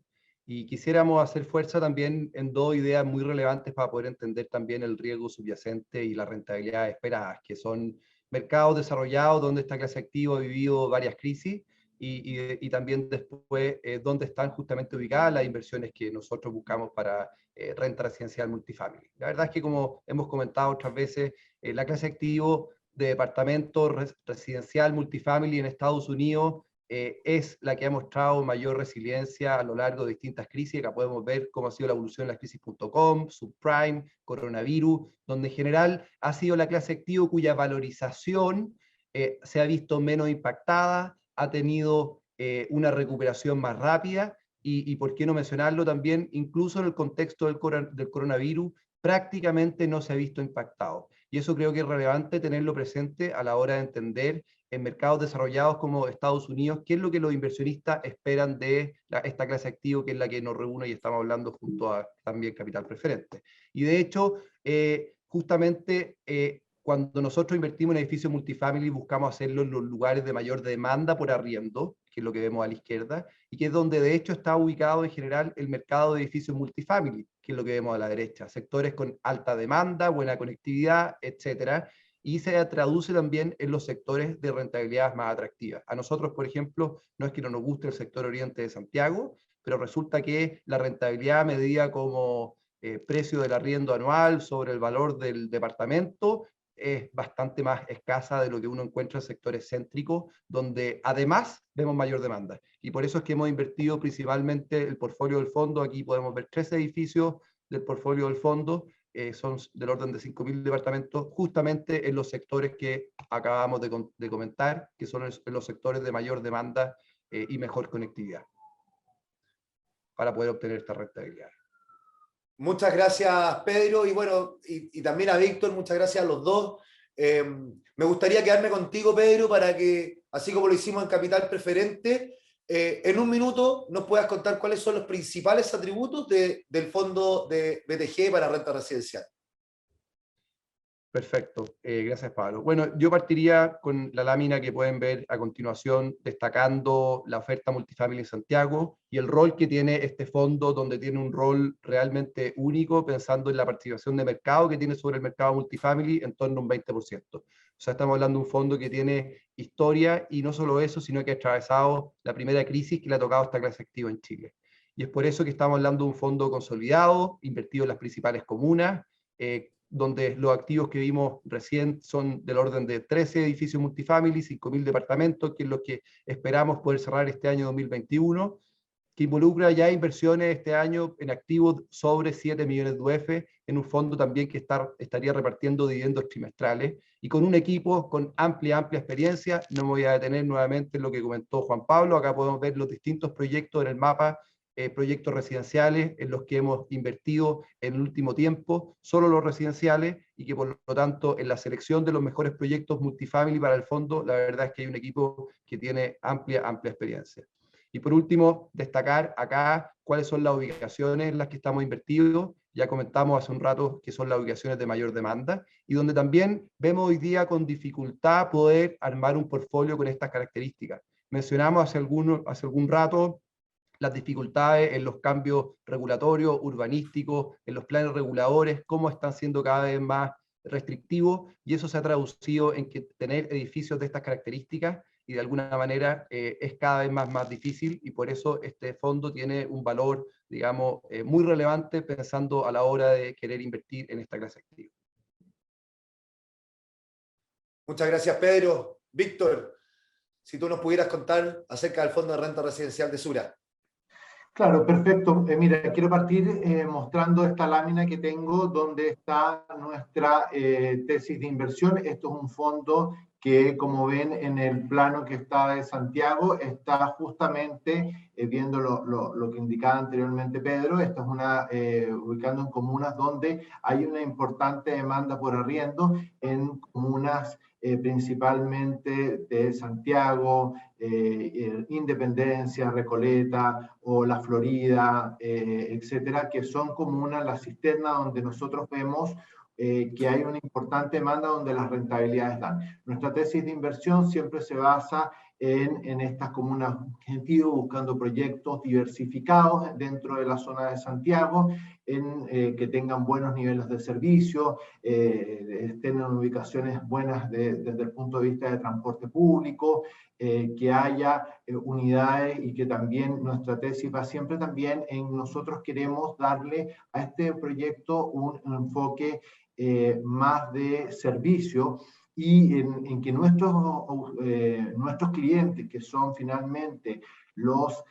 Y quisiéramos hacer fuerza también en dos ideas muy relevantes para poder entender también el riesgo subyacente y la rentabilidad esperadas, que son mercados desarrollados donde esta clase de activo ha vivido varias crisis y también después dónde están justamente ubicadas las inversiones que nosotros buscamos para renta residencial multifamily. La verdad es que, como hemos comentado otras veces, la clase de activo de departamento residencial multifamily en Estados Unidos es la que ha mostrado mayor resiliencia a lo largo de distintas crisis. Acá podemos ver cómo ha sido la evolución de las crisis.com, subprime, coronavirus, donde en general ha sido la clase de activo cuya valorización se ha visto menos impactada, ha tenido una recuperación más rápida y por qué no mencionarlo también, incluso en el contexto del coronavirus, prácticamente no se ha visto impactado. Y eso creo que es relevante tenerlo presente a la hora de entender en mercados desarrollados como Estados Unidos qué es lo que los inversionistas esperan de esta clase de activo, que es la que nos reúne y estamos hablando junto a también capital preferente. Y de hecho, justamente cuando nosotros invertimos en edificios multifamily, buscamos hacerlo en los lugares de mayor demanda por arriendo, que es lo que vemos a la izquierda, y que es donde de hecho está ubicado en general el mercado de edificios multifamily, que es lo que vemos a la derecha, sectores con alta demanda, buena conectividad, etcétera. y se traduce también en los sectores de rentabilidad más atractivas. A nosotros, por ejemplo, no es que no nos guste el sector oriente de Santiago, pero resulta que la rentabilidad medida como precio del arriendo anual sobre el valor del departamento es bastante más escasa de lo que uno encuentra en sectores céntricos, donde además vemos mayor demanda. Y por eso es que hemos invertido principalmente el portfolio del fondo. Aquí podemos ver 3 edificios del portfolio del fondo, son del orden de 5.000 departamentos, justamente en los sectores que acabamos de comentar, que son los sectores de mayor demanda y mejor conectividad, para poder obtener esta rentabilidad. Muchas gracias, Pedro, y bueno, y también a Víctor, muchas gracias a los dos. Me gustaría quedarme contigo, Pedro, para que, así como lo hicimos en Capital Preferente, en un minuto nos puedas contar cuáles son los principales atributos del fondo de BTG para renta residencial. Perfecto, gracias Pablo. Bueno, yo partiría con la lámina que pueden ver a continuación, destacando la oferta multifamily en Santiago y el rol que tiene este fondo, donde tiene un rol realmente único, pensando en la participación de mercado que tiene sobre el mercado multifamily en torno a un 20%. O sea, estamos hablando de un fondo que tiene historia, y no solo eso, sino que ha atravesado la primera crisis que le ha tocado a esta clase activa en Chile. Y es por eso que estamos hablando de un fondo consolidado, invertido en las principales comunas, donde los activos que vimos recién son del orden de 13 edificios multifamily, 5.000 departamentos, que es lo que esperamos poder cerrar este año 2021, que involucra ya inversiones este año en activos sobre 7 millones de UF, en un fondo también que estaría repartiendo dividendos trimestrales, y con un equipo con amplia experiencia. No me voy a detener nuevamente en lo que comentó Juan Pablo. Acá podemos ver los distintos proyectos en el mapa, proyectos residenciales en los que hemos invertido en el último tiempo, solo los residenciales, y que por lo tanto en la selección de los mejores proyectos multifamily para el fondo, la verdad es que hay un equipo que tiene amplia experiencia. Y por último, destacar acá cuáles son las ubicaciones en las que estamos invertidos. Ya comentamos hace un rato que son las ubicaciones de mayor demanda, y donde también vemos hoy día con dificultad poder armar un portfolio con estas características. Mencionamos hace algún rato las dificultades en los cambios regulatorios, urbanísticos, en los planes reguladores, cómo están siendo cada vez más restrictivos, y eso se ha traducido en que tener edificios de estas características y de alguna manera es cada vez más difícil, y por eso este fondo tiene un valor, digamos, muy relevante pensando a la hora de querer invertir en esta clase activa. Muchas gracias, Pedro. Víctor, si tú nos pudieras contar acerca del fondo de renta residencial de Sura. Claro, perfecto. Mira, quiero partir mostrando esta lámina que tengo donde está nuestra tesis de inversión. Esto es un fondo que, como ven en el plano que está de Santiago, está justamente viendo lo que indicaba anteriormente Pedro. Esta es una, ubicando en comunas donde hay una importante demanda por arriendo, en comunas principalmente de Santiago, Independencia, Recoleta o La Florida, etcétera, que son comunas, la cisterna, donde nosotros vemos que hay una importante demanda, donde las rentabilidades dan. Nuestra tesis de inversión siempre se basa en estas comunas objetivo, buscando proyectos diversificados dentro de la zona de Santiago, que tengan buenos niveles de servicio, estén en ubicaciones buenas desde el punto de vista de transporte público, que haya unidades, y que también nuestra tesis va siempre también en nosotros queremos darle a este proyecto un enfoque más de servicio, y en que nuestros clientes, que son finalmente los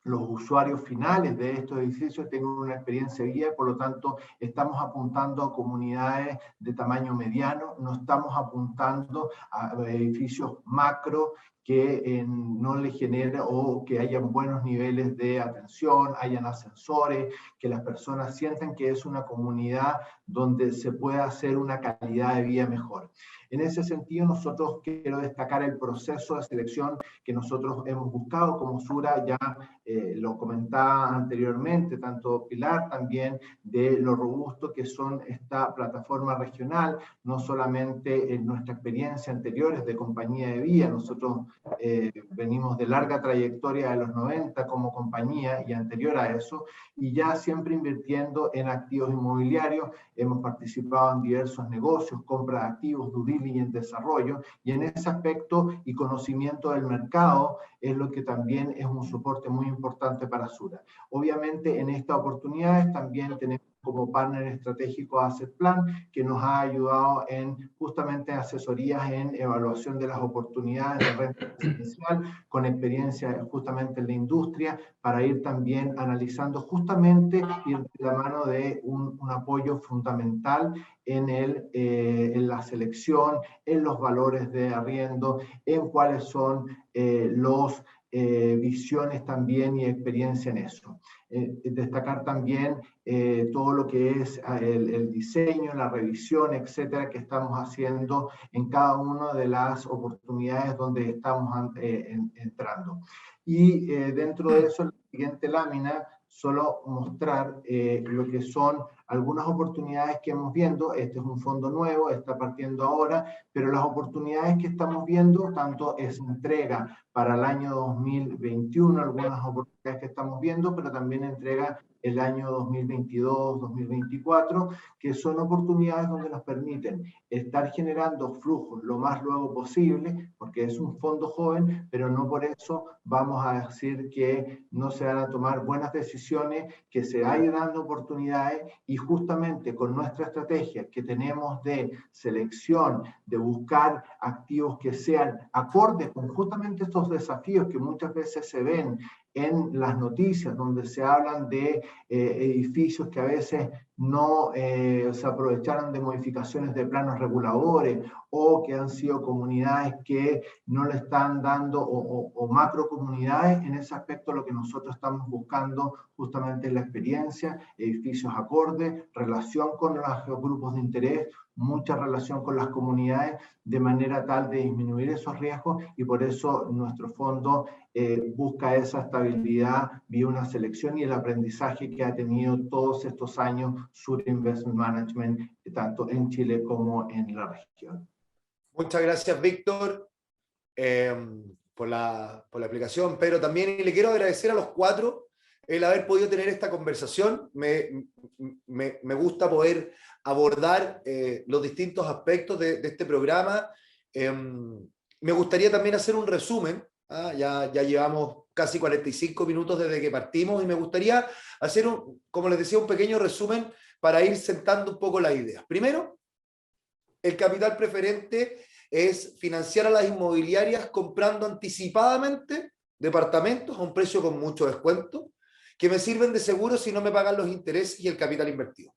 usuarios finales de estos edificios, tengan una experiencia guía. Por lo tanto, estamos apuntando a comunidades de tamaño mediano, no estamos apuntando a edificios macro que no les genera, o que hayan buenos niveles de atención, hayan ascensores, que las personas sientan que es una comunidad donde se pueda hacer una calidad de vida mejor. En ese sentido, nosotros quiero destacar el proceso de selección que nosotros hemos buscado como Sura, ya lo comentaba anteriormente, tanto Pilar también, de lo robusto que son esta plataforma regional, no solamente en nuestra experiencia anteriores de compañía de vía, nosotros venimos de larga trayectoria de los 90 como compañía y anterior a eso, y ya siempre invirtiendo en activos inmobiliarios, hemos participado en diversos negocios, compra de activos, due diligence, desarrollo, y en ese aspecto y conocimiento del mercado es lo que también es un soporte muy importante para Sura. Obviamente en estas oportunidades también tenemos como partner estratégico Asset Plan, que nos ha ayudado en justamente asesorías en evaluación de las oportunidades de renta residencial, con experiencia justamente en la industria, para ir también analizando justamente, ir de la mano de un apoyo fundamental en la selección, en los valores de arriendo, en cuáles son los visiones también y experiencia en eso. Destacar también todo lo que es el diseño, la revisión, etcétera, que estamos haciendo en cada una de las oportunidades donde estamos entrando. Y dentro de eso, en la siguiente lámina, solo mostrar lo que son algunas oportunidades que hemos viendo. Este es un fondo nuevo, está partiendo ahora, pero las oportunidades que estamos viendo, tanto es entrega para el año 2021, algunas oportunidades que estamos viendo, pero también entrega el año 2022, 2024, que son oportunidades donde nos permiten estar generando flujos lo más luego posible, porque es un fondo joven, pero no por eso vamos a decir que no se van a tomar buenas decisiones, que se vayan dando oportunidades, y justamente con nuestra estrategia que tenemos de selección, de buscar activos que sean acordes con justamente estos desafíos que muchas veces se ven en las noticias, donde se hablan de edificios que a veces no se aprovecharon de modificaciones de planos reguladores, o que han sido comunidades que no le están dando, o macrocomunidades. En ese aspecto lo que nosotros estamos buscando justamente es la experiencia, edificios acordes, relación con los grupos de interés, mucha relación con las comunidades, de manera tal de disminuir esos riesgos, y por eso nuestro fondo busca esa estabilidad vía una selección y el aprendizaje que ha tenido todos estos años Sura Investment Management, tanto en Chile como en la región. Muchas gracias, Víctor, por la explicación, pero también le quiero agradecer a los cuatro el haber podido tener esta conversación. Me gusta poder abordar los distintos aspectos de este programa. Me gustaría también hacer un resumen. Ya llevamos casi 45 minutos desde que partimos, y me gustaría hacer, como les decía, un pequeño resumen para ir sentando un poco las ideas. Primero, el capital preferente es financiar a las inmobiliarias comprando anticipadamente departamentos a un precio con mucho descuento, que me sirven de seguro si no me pagan los intereses y el capital invertido.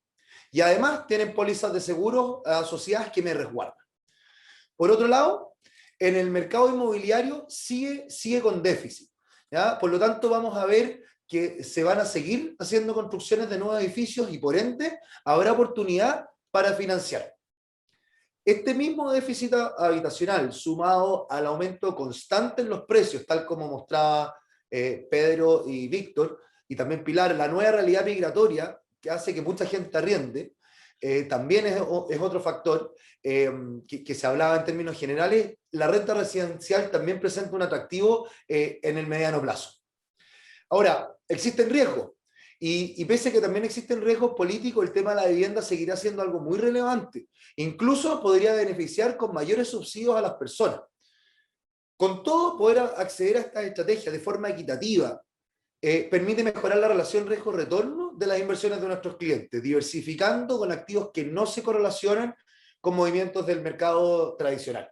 Y además tienen pólizas de seguros asociadas que me resguardan. Por otro lado, en el mercado inmobiliario sigue con déficit, ¿ya? Por lo tanto, vamos a ver que se van a seguir haciendo construcciones de nuevos edificios, y por ende habrá oportunidad para financiar. Este mismo déficit habitacional, sumado al aumento constante en los precios, tal como mostraba Pedro y Víctor, y también Pilar, la nueva realidad migratoria que hace que mucha gente arriende, también es otro factor que se hablaba en términos generales. La renta residencial también presenta un atractivo en el mediano plazo. Ahora, existen riesgos, y pese a que también existen riesgos políticos, el tema de la vivienda seguirá siendo algo muy relevante. Incluso podría beneficiar con mayores subsidios a las personas. Con todo, poder acceder a estas estrategias de forma equitativa permite mejorar la relación riesgo-retorno de las inversiones de nuestros clientes, diversificando con activos que no se correlacionan con movimientos del mercado tradicional.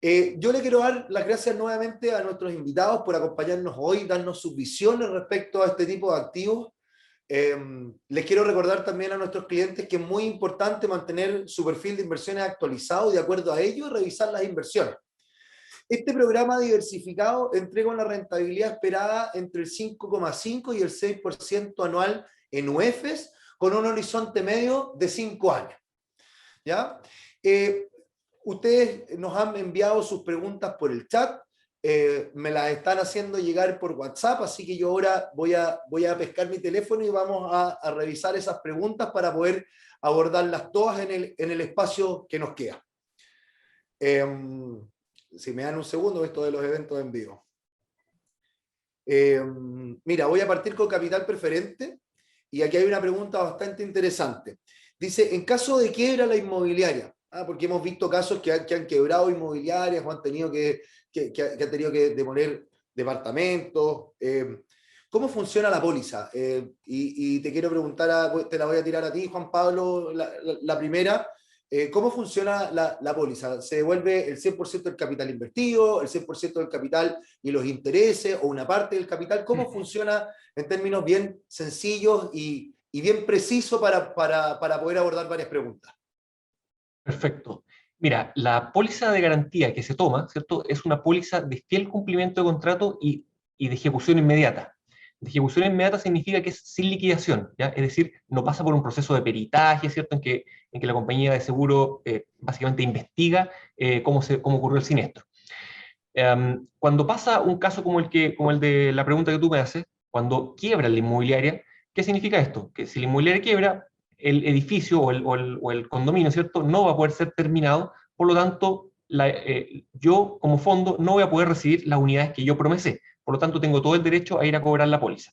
Yo le quiero dar las gracias nuevamente a nuestros invitados por acompañarnos hoy, darnos sus visiones respecto a este tipo de activos. Les quiero recordar también a nuestros clientes que es muy importante mantener su perfil de inversiones actualizado, y de acuerdo a ello revisar las inversiones. Este programa diversificado entrega una rentabilidad esperada entre el 5,5 y el 6% anual en UEFs, con un horizonte medio de 5 años. ¿Ya? Ustedes nos han enviado sus preguntas por el chat, me las están haciendo llegar por WhatsApp, así que yo ahora voy a pescar mi teléfono y vamos a revisar esas preguntas para poder abordarlas todas en el espacio que nos queda. Si me dan un segundo, esto de los eventos en vivo. Mira, voy a partir con capital preferente y aquí hay una pregunta bastante interesante. Dice, en caso de quiebra la inmobiliaria, porque hemos visto casos que han quebrado inmobiliarias o han tenido que han tenido que demoler departamentos. ¿Cómo funciona la póliza? Y te quiero preguntar, te la voy a tirar a ti, Juan Pablo, la primera. ¿Cómo funciona la póliza? ¿Se devuelve el 100% del capital invertido, el 100% del capital y los intereses, o una parte del capital? ¿Cómo funciona en términos bien sencillos y bien precisos para poder abordar varias preguntas? Perfecto. Mira, la póliza de garantía que se toma, ¿cierto?, es una póliza de fiel cumplimiento de contrato y de ejecución inmediata. De ejecución inmediata significa que es sin liquidación, ¿ya? Es decir, no pasa por un proceso de peritaje, ¿cierto?, en que la compañía de seguro básicamente investiga cómo ocurrió el siniestro. Cuando pasa un caso como el de la pregunta que tú me haces, cuando quiebra la inmobiliaria, ¿qué significa esto? Que si la inmobiliaria quiebra, el edificio o el condominio, ¿cierto?, no va a poder ser terminado, por lo tanto, yo como fondo no voy a poder recibir las unidades que yo promesé, por lo tanto tengo todo el derecho a ir a cobrar la póliza.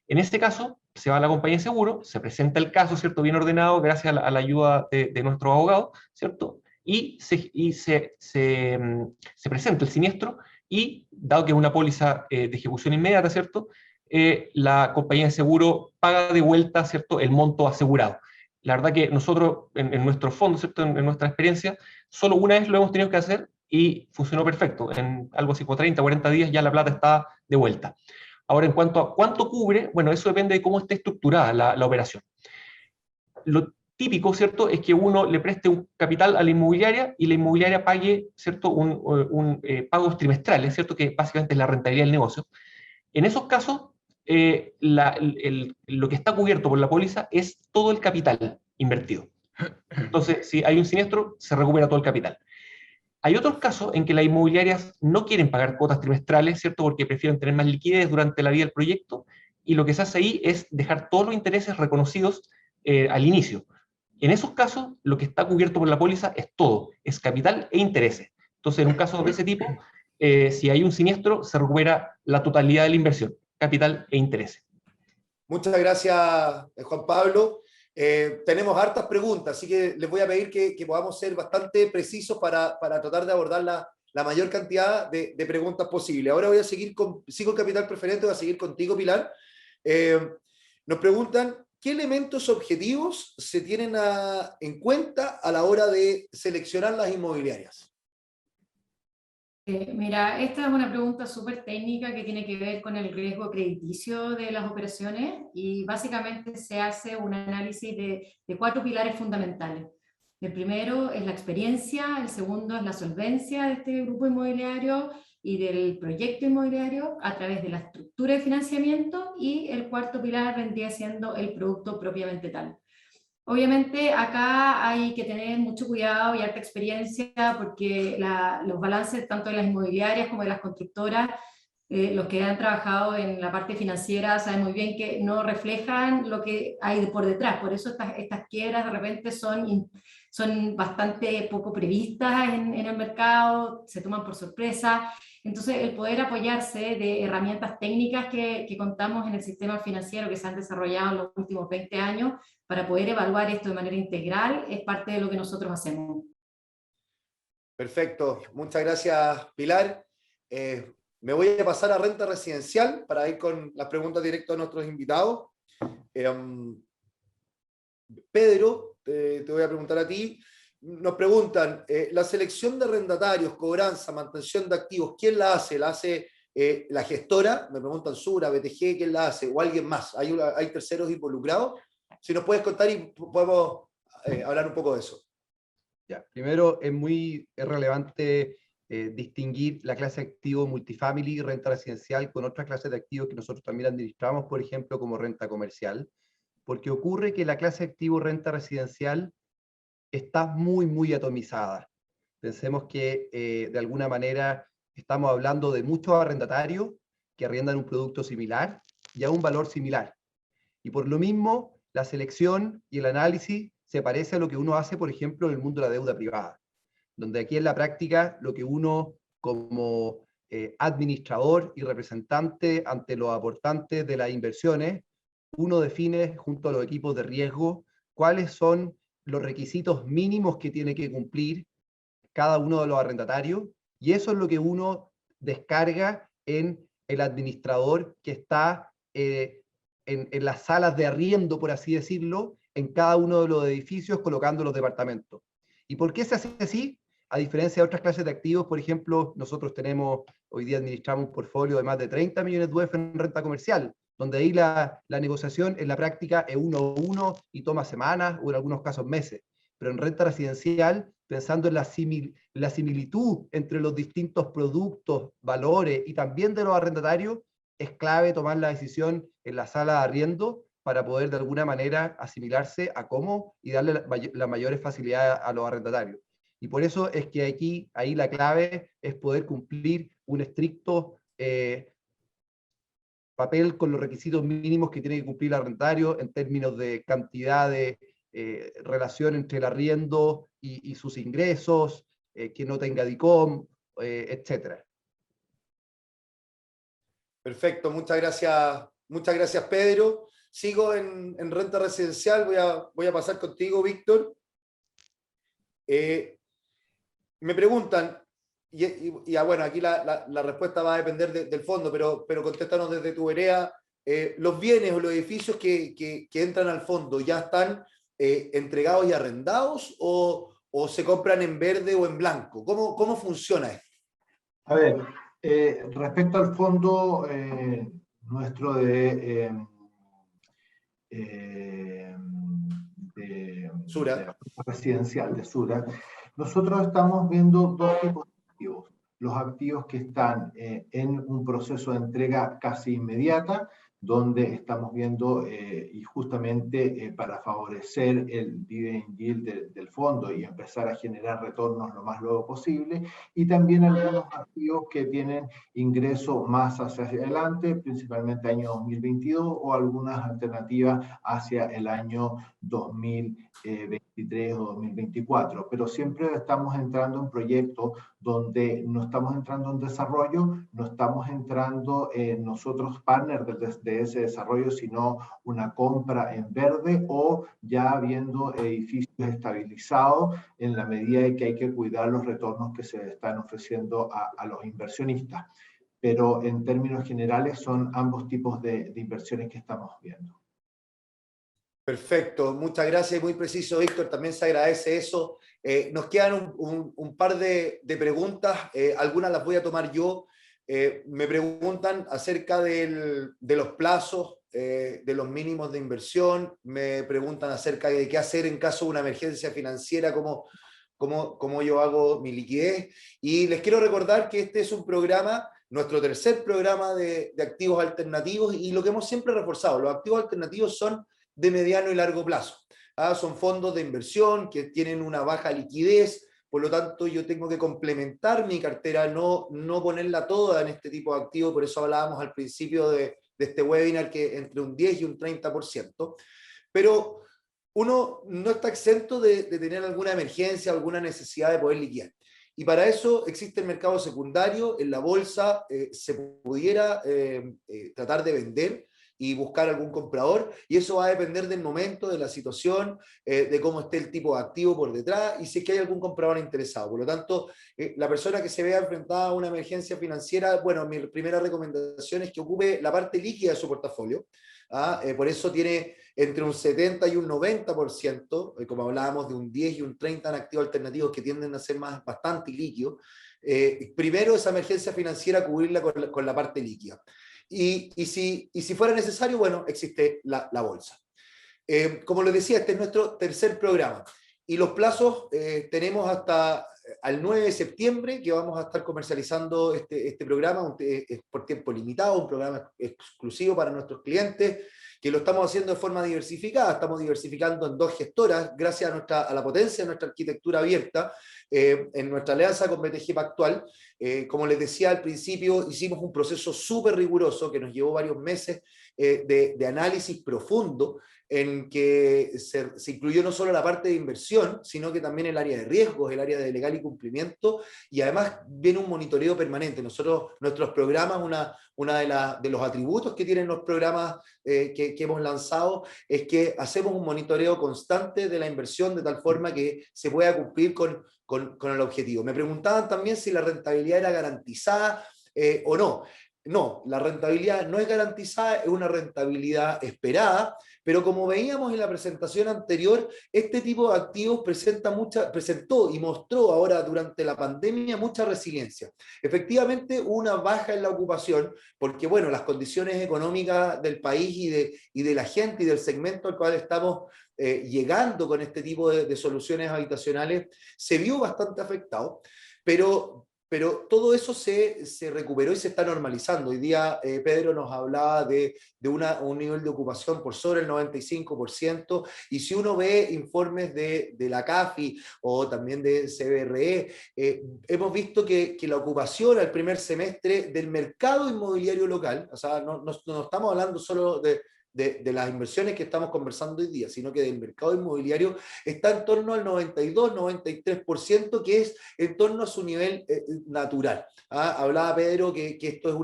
En este caso, se va a la compañía de seguro, se presenta el caso, ¿cierto?, bien ordenado, gracias a la ayuda de nuestros abogados, ¿cierto?, y se presenta el siniestro, y dado que es una póliza de ejecución inmediata, ¿cierto?, la compañía de seguro paga de vuelta, ¿cierto?, el monto asegurado. La verdad que nosotros, en nuestro fondo, ¿cierto?, en nuestra experiencia, solo una vez lo hemos tenido que hacer y funcionó perfecto. En algo así como 30, 40 días ya la plata está de vuelta. Ahora, en cuanto a cuánto cubre, bueno, eso depende de cómo esté estructurada la operación. Lo típico, ¿cierto?, es que uno le preste un capital a la inmobiliaria y la inmobiliaria pague, ¿cierto?, pagos trimestrales, ¿cierto?, que básicamente es la rentabilidad del negocio. En esos casos, lo que está cubierto por la póliza es todo el capital invertido. Entonces, si hay un siniestro, se recupera todo el capital. Hay otros casos en que las inmobiliarias no quieren pagar cuotas trimestrales, ¿cierto?, porque prefieren tener más liquidez durante la vida del proyecto, y lo que se hace ahí es dejar todos los intereses reconocidos al inicio. En esos casos, lo que está cubierto por la póliza es todo, es capital e intereses. Entonces, en un caso de ese tipo, si hay un siniestro, se recupera la totalidad de la inversión, capital e intereses. Muchas gracias, Juan Pablo. Tenemos hartas preguntas, así que les voy a pedir que podamos ser bastante precisos para tratar de abordar la mayor cantidad de preguntas posible. Ahora voy a sigo el capital preferente, voy a seguir contigo, Pilar. Nos preguntan, ¿qué elementos objetivos se tienen en cuenta a la hora de seleccionar las inmobiliarias? Mira, esta es una pregunta súper técnica que tiene que ver con el riesgo crediticio de las operaciones, y básicamente se hace un análisis de 4 pilares fundamentales. El primero es la experiencia, el segundo es la solvencia de este grupo inmobiliario y del proyecto inmobiliario a través de la estructura de financiamiento, y el cuarto pilar vendría siendo el producto propiamente tal. Obviamente acá hay que tener mucho cuidado y alta experiencia, porque los balances tanto de las inmobiliarias como de las constructoras, los que han trabajado en la parte financiera saben muy bien que no reflejan lo que hay por detrás. Por eso estas quiebras de repente son bastante poco previstas en el mercado, se toman por sorpresa. Entonces, el poder apoyarse de herramientas técnicas que contamos en el sistema financiero, que se han desarrollado en los últimos 20 años, para poder evaluar esto de manera integral, es parte de lo que nosotros hacemos. Perfecto, muchas gracias, Pilar. Me voy a pasar a renta residencial para ir con las preguntas directas a nuestros invitados. Pedro, te voy a preguntar a ti. Nos preguntan, la selección de arrendatarios, cobranza, mantención de activos, ¿quién la hace? ¿La hace la gestora? Me preguntan Sura, BTG, ¿quién la hace? ¿O alguien más? ¿Hay terceros involucrados? Si nos puedes contar y podemos hablar un poco de eso. Ya, primero, es relevante distinguir la clase de activo multifamily, renta residencial, con otras clases de activos que nosotros también administramos, por ejemplo, como renta comercial, porque ocurre que la clase de activo renta residencial está muy, muy atomizada. Pensemos que de alguna manera estamos hablando de muchos arrendatarios que arriendan un producto similar y a un valor similar. Y por lo mismo, la selección y el análisis se parece a lo que uno hace, por ejemplo, en el mundo de la deuda privada, donde aquí en la práctica lo que uno como administrador y representante ante los aportantes de las inversiones, uno define junto a los equipos de riesgo cuáles son los requisitos mínimos que tiene que cumplir cada uno de los arrendatarios, y eso es lo que uno descarga en el administrador que está en las salas de arriendo, por así decirlo, en cada uno de los edificios, colocando los departamentos. ¿Y por qué se hace así? A diferencia de otras clases de activos, por ejemplo, nosotros hoy día administramos un portfolio de más de 30 millones de UF en renta comercial, donde ahí la negociación en la práctica es 1-1 y toma semanas o en algunos casos meses. Pero en renta residencial, pensando en la similitud entre los distintos productos, valores y también de los arrendatarios, es clave tomar la decisión en la sala de arriendo para poder de alguna manera asimilarse a cómo y darle las mayores facilidades a los arrendatarios. Y por eso es que ahí la clave es poder cumplir un estricto papel con los requisitos mínimos que tiene que cumplir el arrendatario en términos de cantidad de relación entre el arriendo y sus ingresos, que no tenga DICOM, etc. Perfecto, muchas gracias Pedro. Sigo en renta residencial, voy a pasar contigo, Víctor. Me preguntan, bueno, aquí la respuesta va a depender del fondo, pero contéstanos desde tu vereda, los bienes o los edificios que entran al fondo, ¿ya están entregados y arrendados o se compran en verde o en blanco? ¿Cómo funciona esto? A ver, respecto al fondo nuestro Sura. residencial de Sura, nosotros estamos viendo dos tipos de activos. Los activos que están en un proceso de entrega casi inmediata, donde estamos viendo, y justamente para favorecer el dividend yield del fondo y empezar a generar retornos lo más luego posible, y también algunos activos que tienen ingresos más hacia adelante, principalmente año 2022, o algunas alternativas hacia el año 2023 o 2024, pero siempre estamos entrando en proyectos donde no estamos entrando en desarrollo, no estamos entrando nosotros partners de ese desarrollo, sino una compra en verde o ya viendo edificios estabilizados en la medida de que hay que cuidar los retornos que se están ofreciendo a los inversionistas. Pero en términos generales son ambos tipos de inversiones que estamos viendo. Perfecto, muchas gracias, muy preciso, Víctor, también se agradece eso. Nos quedan un par de preguntas, algunas las voy a tomar yo. Me preguntan acerca de los plazos, de los mínimos de inversión, me preguntan acerca de qué hacer en caso de una emergencia financiera, cómo yo hago mi liquidez. Y les quiero recordar que este es un programa, nuestro tercer programa de activos alternativos, y lo que hemos siempre reforzado, los activos alternativos son de mediano y largo plazo. Son fondos de inversión que tienen una baja liquidez, por lo tanto yo tengo que complementar mi cartera, no ponerla toda en este tipo de activos, por eso hablábamos al principio de este webinar que entre un 10 y un 30%, pero uno no está exento de tener alguna emergencia, alguna necesidad de poder liquidar. Y para eso existe el mercado secundario, en la bolsa se pudiera tratar de vender y buscar algún comprador, y eso va a depender del momento, de la situación, de cómo esté el tipo de activo por detrás, y si es que hay algún comprador interesado. Por lo tanto, la persona que se vea enfrentada a una emergencia financiera, bueno, mi primera recomendación es que ocupe la parte líquida de su portafolio. Por eso tiene entre un 70 y un 90%, como hablábamos de un 10 y un 30 en activos alternativos que tienden a ser bastante líquidos. Primero esa emergencia financiera cubrirla con la parte líquida. Y si fuera necesario, bueno, existe la bolsa. Como les decía, este es nuestro tercer programa. Y los plazos tenemos hasta al 9 de septiembre, que vamos a estar comercializando este programa, es por tiempo limitado, un programa exclusivo para nuestros clientes, que lo estamos haciendo de forma diversificada. Estamos diversificando en 2 gestoras, gracias a la potencia de nuestra arquitectura abierta, en nuestra alianza con BTG Pactual. Como les decía al principio, hicimos un proceso súper riguroso que nos llevó varios meses de análisis profundo, en que se incluyó no solo la parte de inversión, sino que también el área de riesgos, el área de legal y cumplimiento, y además viene un monitoreo permanente. Nuestros programas, una de los atributos que tienen los programas que hemos lanzado, es que hacemos un monitoreo constante de la inversión de tal forma que se pueda cumplir con el objetivo. Me preguntaban también si la rentabilidad era garantizada o no. No, la rentabilidad no es garantizada, es una rentabilidad esperada, pero como veíamos en la presentación anterior, este tipo de activos presentó y mostró ahora durante la pandemia mucha resiliencia. Efectivamente, una baja en la ocupación, porque bueno, las condiciones económicas del país y de la gente y del segmento al cual estamos llegando con este tipo de soluciones habitacionales, se vio bastante afectado, pero todo eso se recuperó y se está normalizando. Hoy día Pedro nos hablaba de un nivel de ocupación por sobre el 95%, y si uno ve informes de la CAFI o también de CBRE, hemos visto que la ocupación al primer semestre del mercado inmobiliario local, o sea, no estamos hablando solo de las inversiones que estamos conversando hoy día, sino que del mercado inmobiliario, está en torno al 92-93%, que es en torno a su nivel natural. Hablaba Pedro que esto es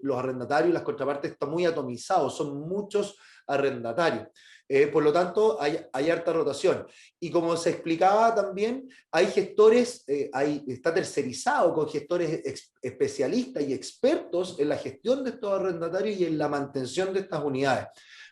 los arrendatarios, las contrapartes están muy atomizados, son muchos arrendatarios. Por lo tanto, hay harta rotación. Y como se explicaba también, hay gestores, está tercerizado con gestores especialistas y expertos en la gestión de estos arrendatarios y en la mantención de estas unidades.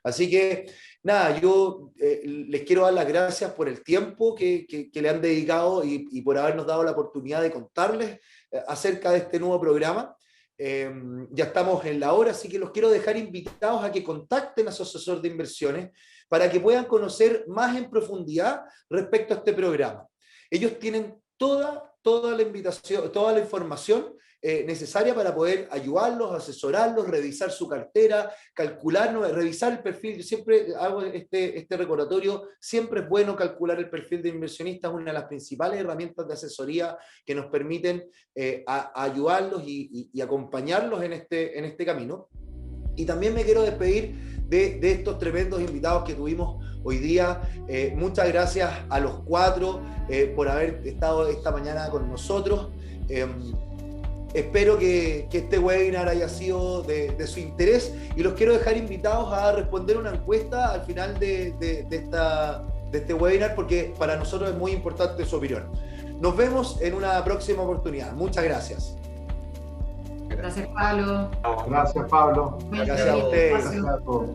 Así que, nada, yo les quiero dar las gracias por el tiempo que le han dedicado y por habernos dado la oportunidad de contarles acerca de este nuevo programa. Ya estamos en la hora, así que los quiero dejar invitados a que contacten a su asesor de inversiones para que puedan conocer más en profundidad respecto a este programa. Ellos tienen toda la invitación, toda la información necesaria para poder ayudarlos, asesorarlos, revisar su cartera, calcular, revisar el perfil. Yo siempre hago este recordatorio, siempre es bueno calcular el perfil de inversionista, es una de las principales herramientas de asesoría que nos permiten ayudarlos y acompañarlos en este camino. Y también me quiero despedir de estos tremendos invitados que tuvimos hoy día. Muchas gracias a los 4 por haber estado esta mañana con nosotros. Espero que este webinar haya sido de su interés, y los quiero dejar invitados a responder una encuesta al final de este webinar, porque para nosotros es muy importante su opinión. Nos vemos en una próxima oportunidad. Muchas gracias. Gracias, Pablo. Gracias, Pablo. Gracias a ustedes. Gracias a todos.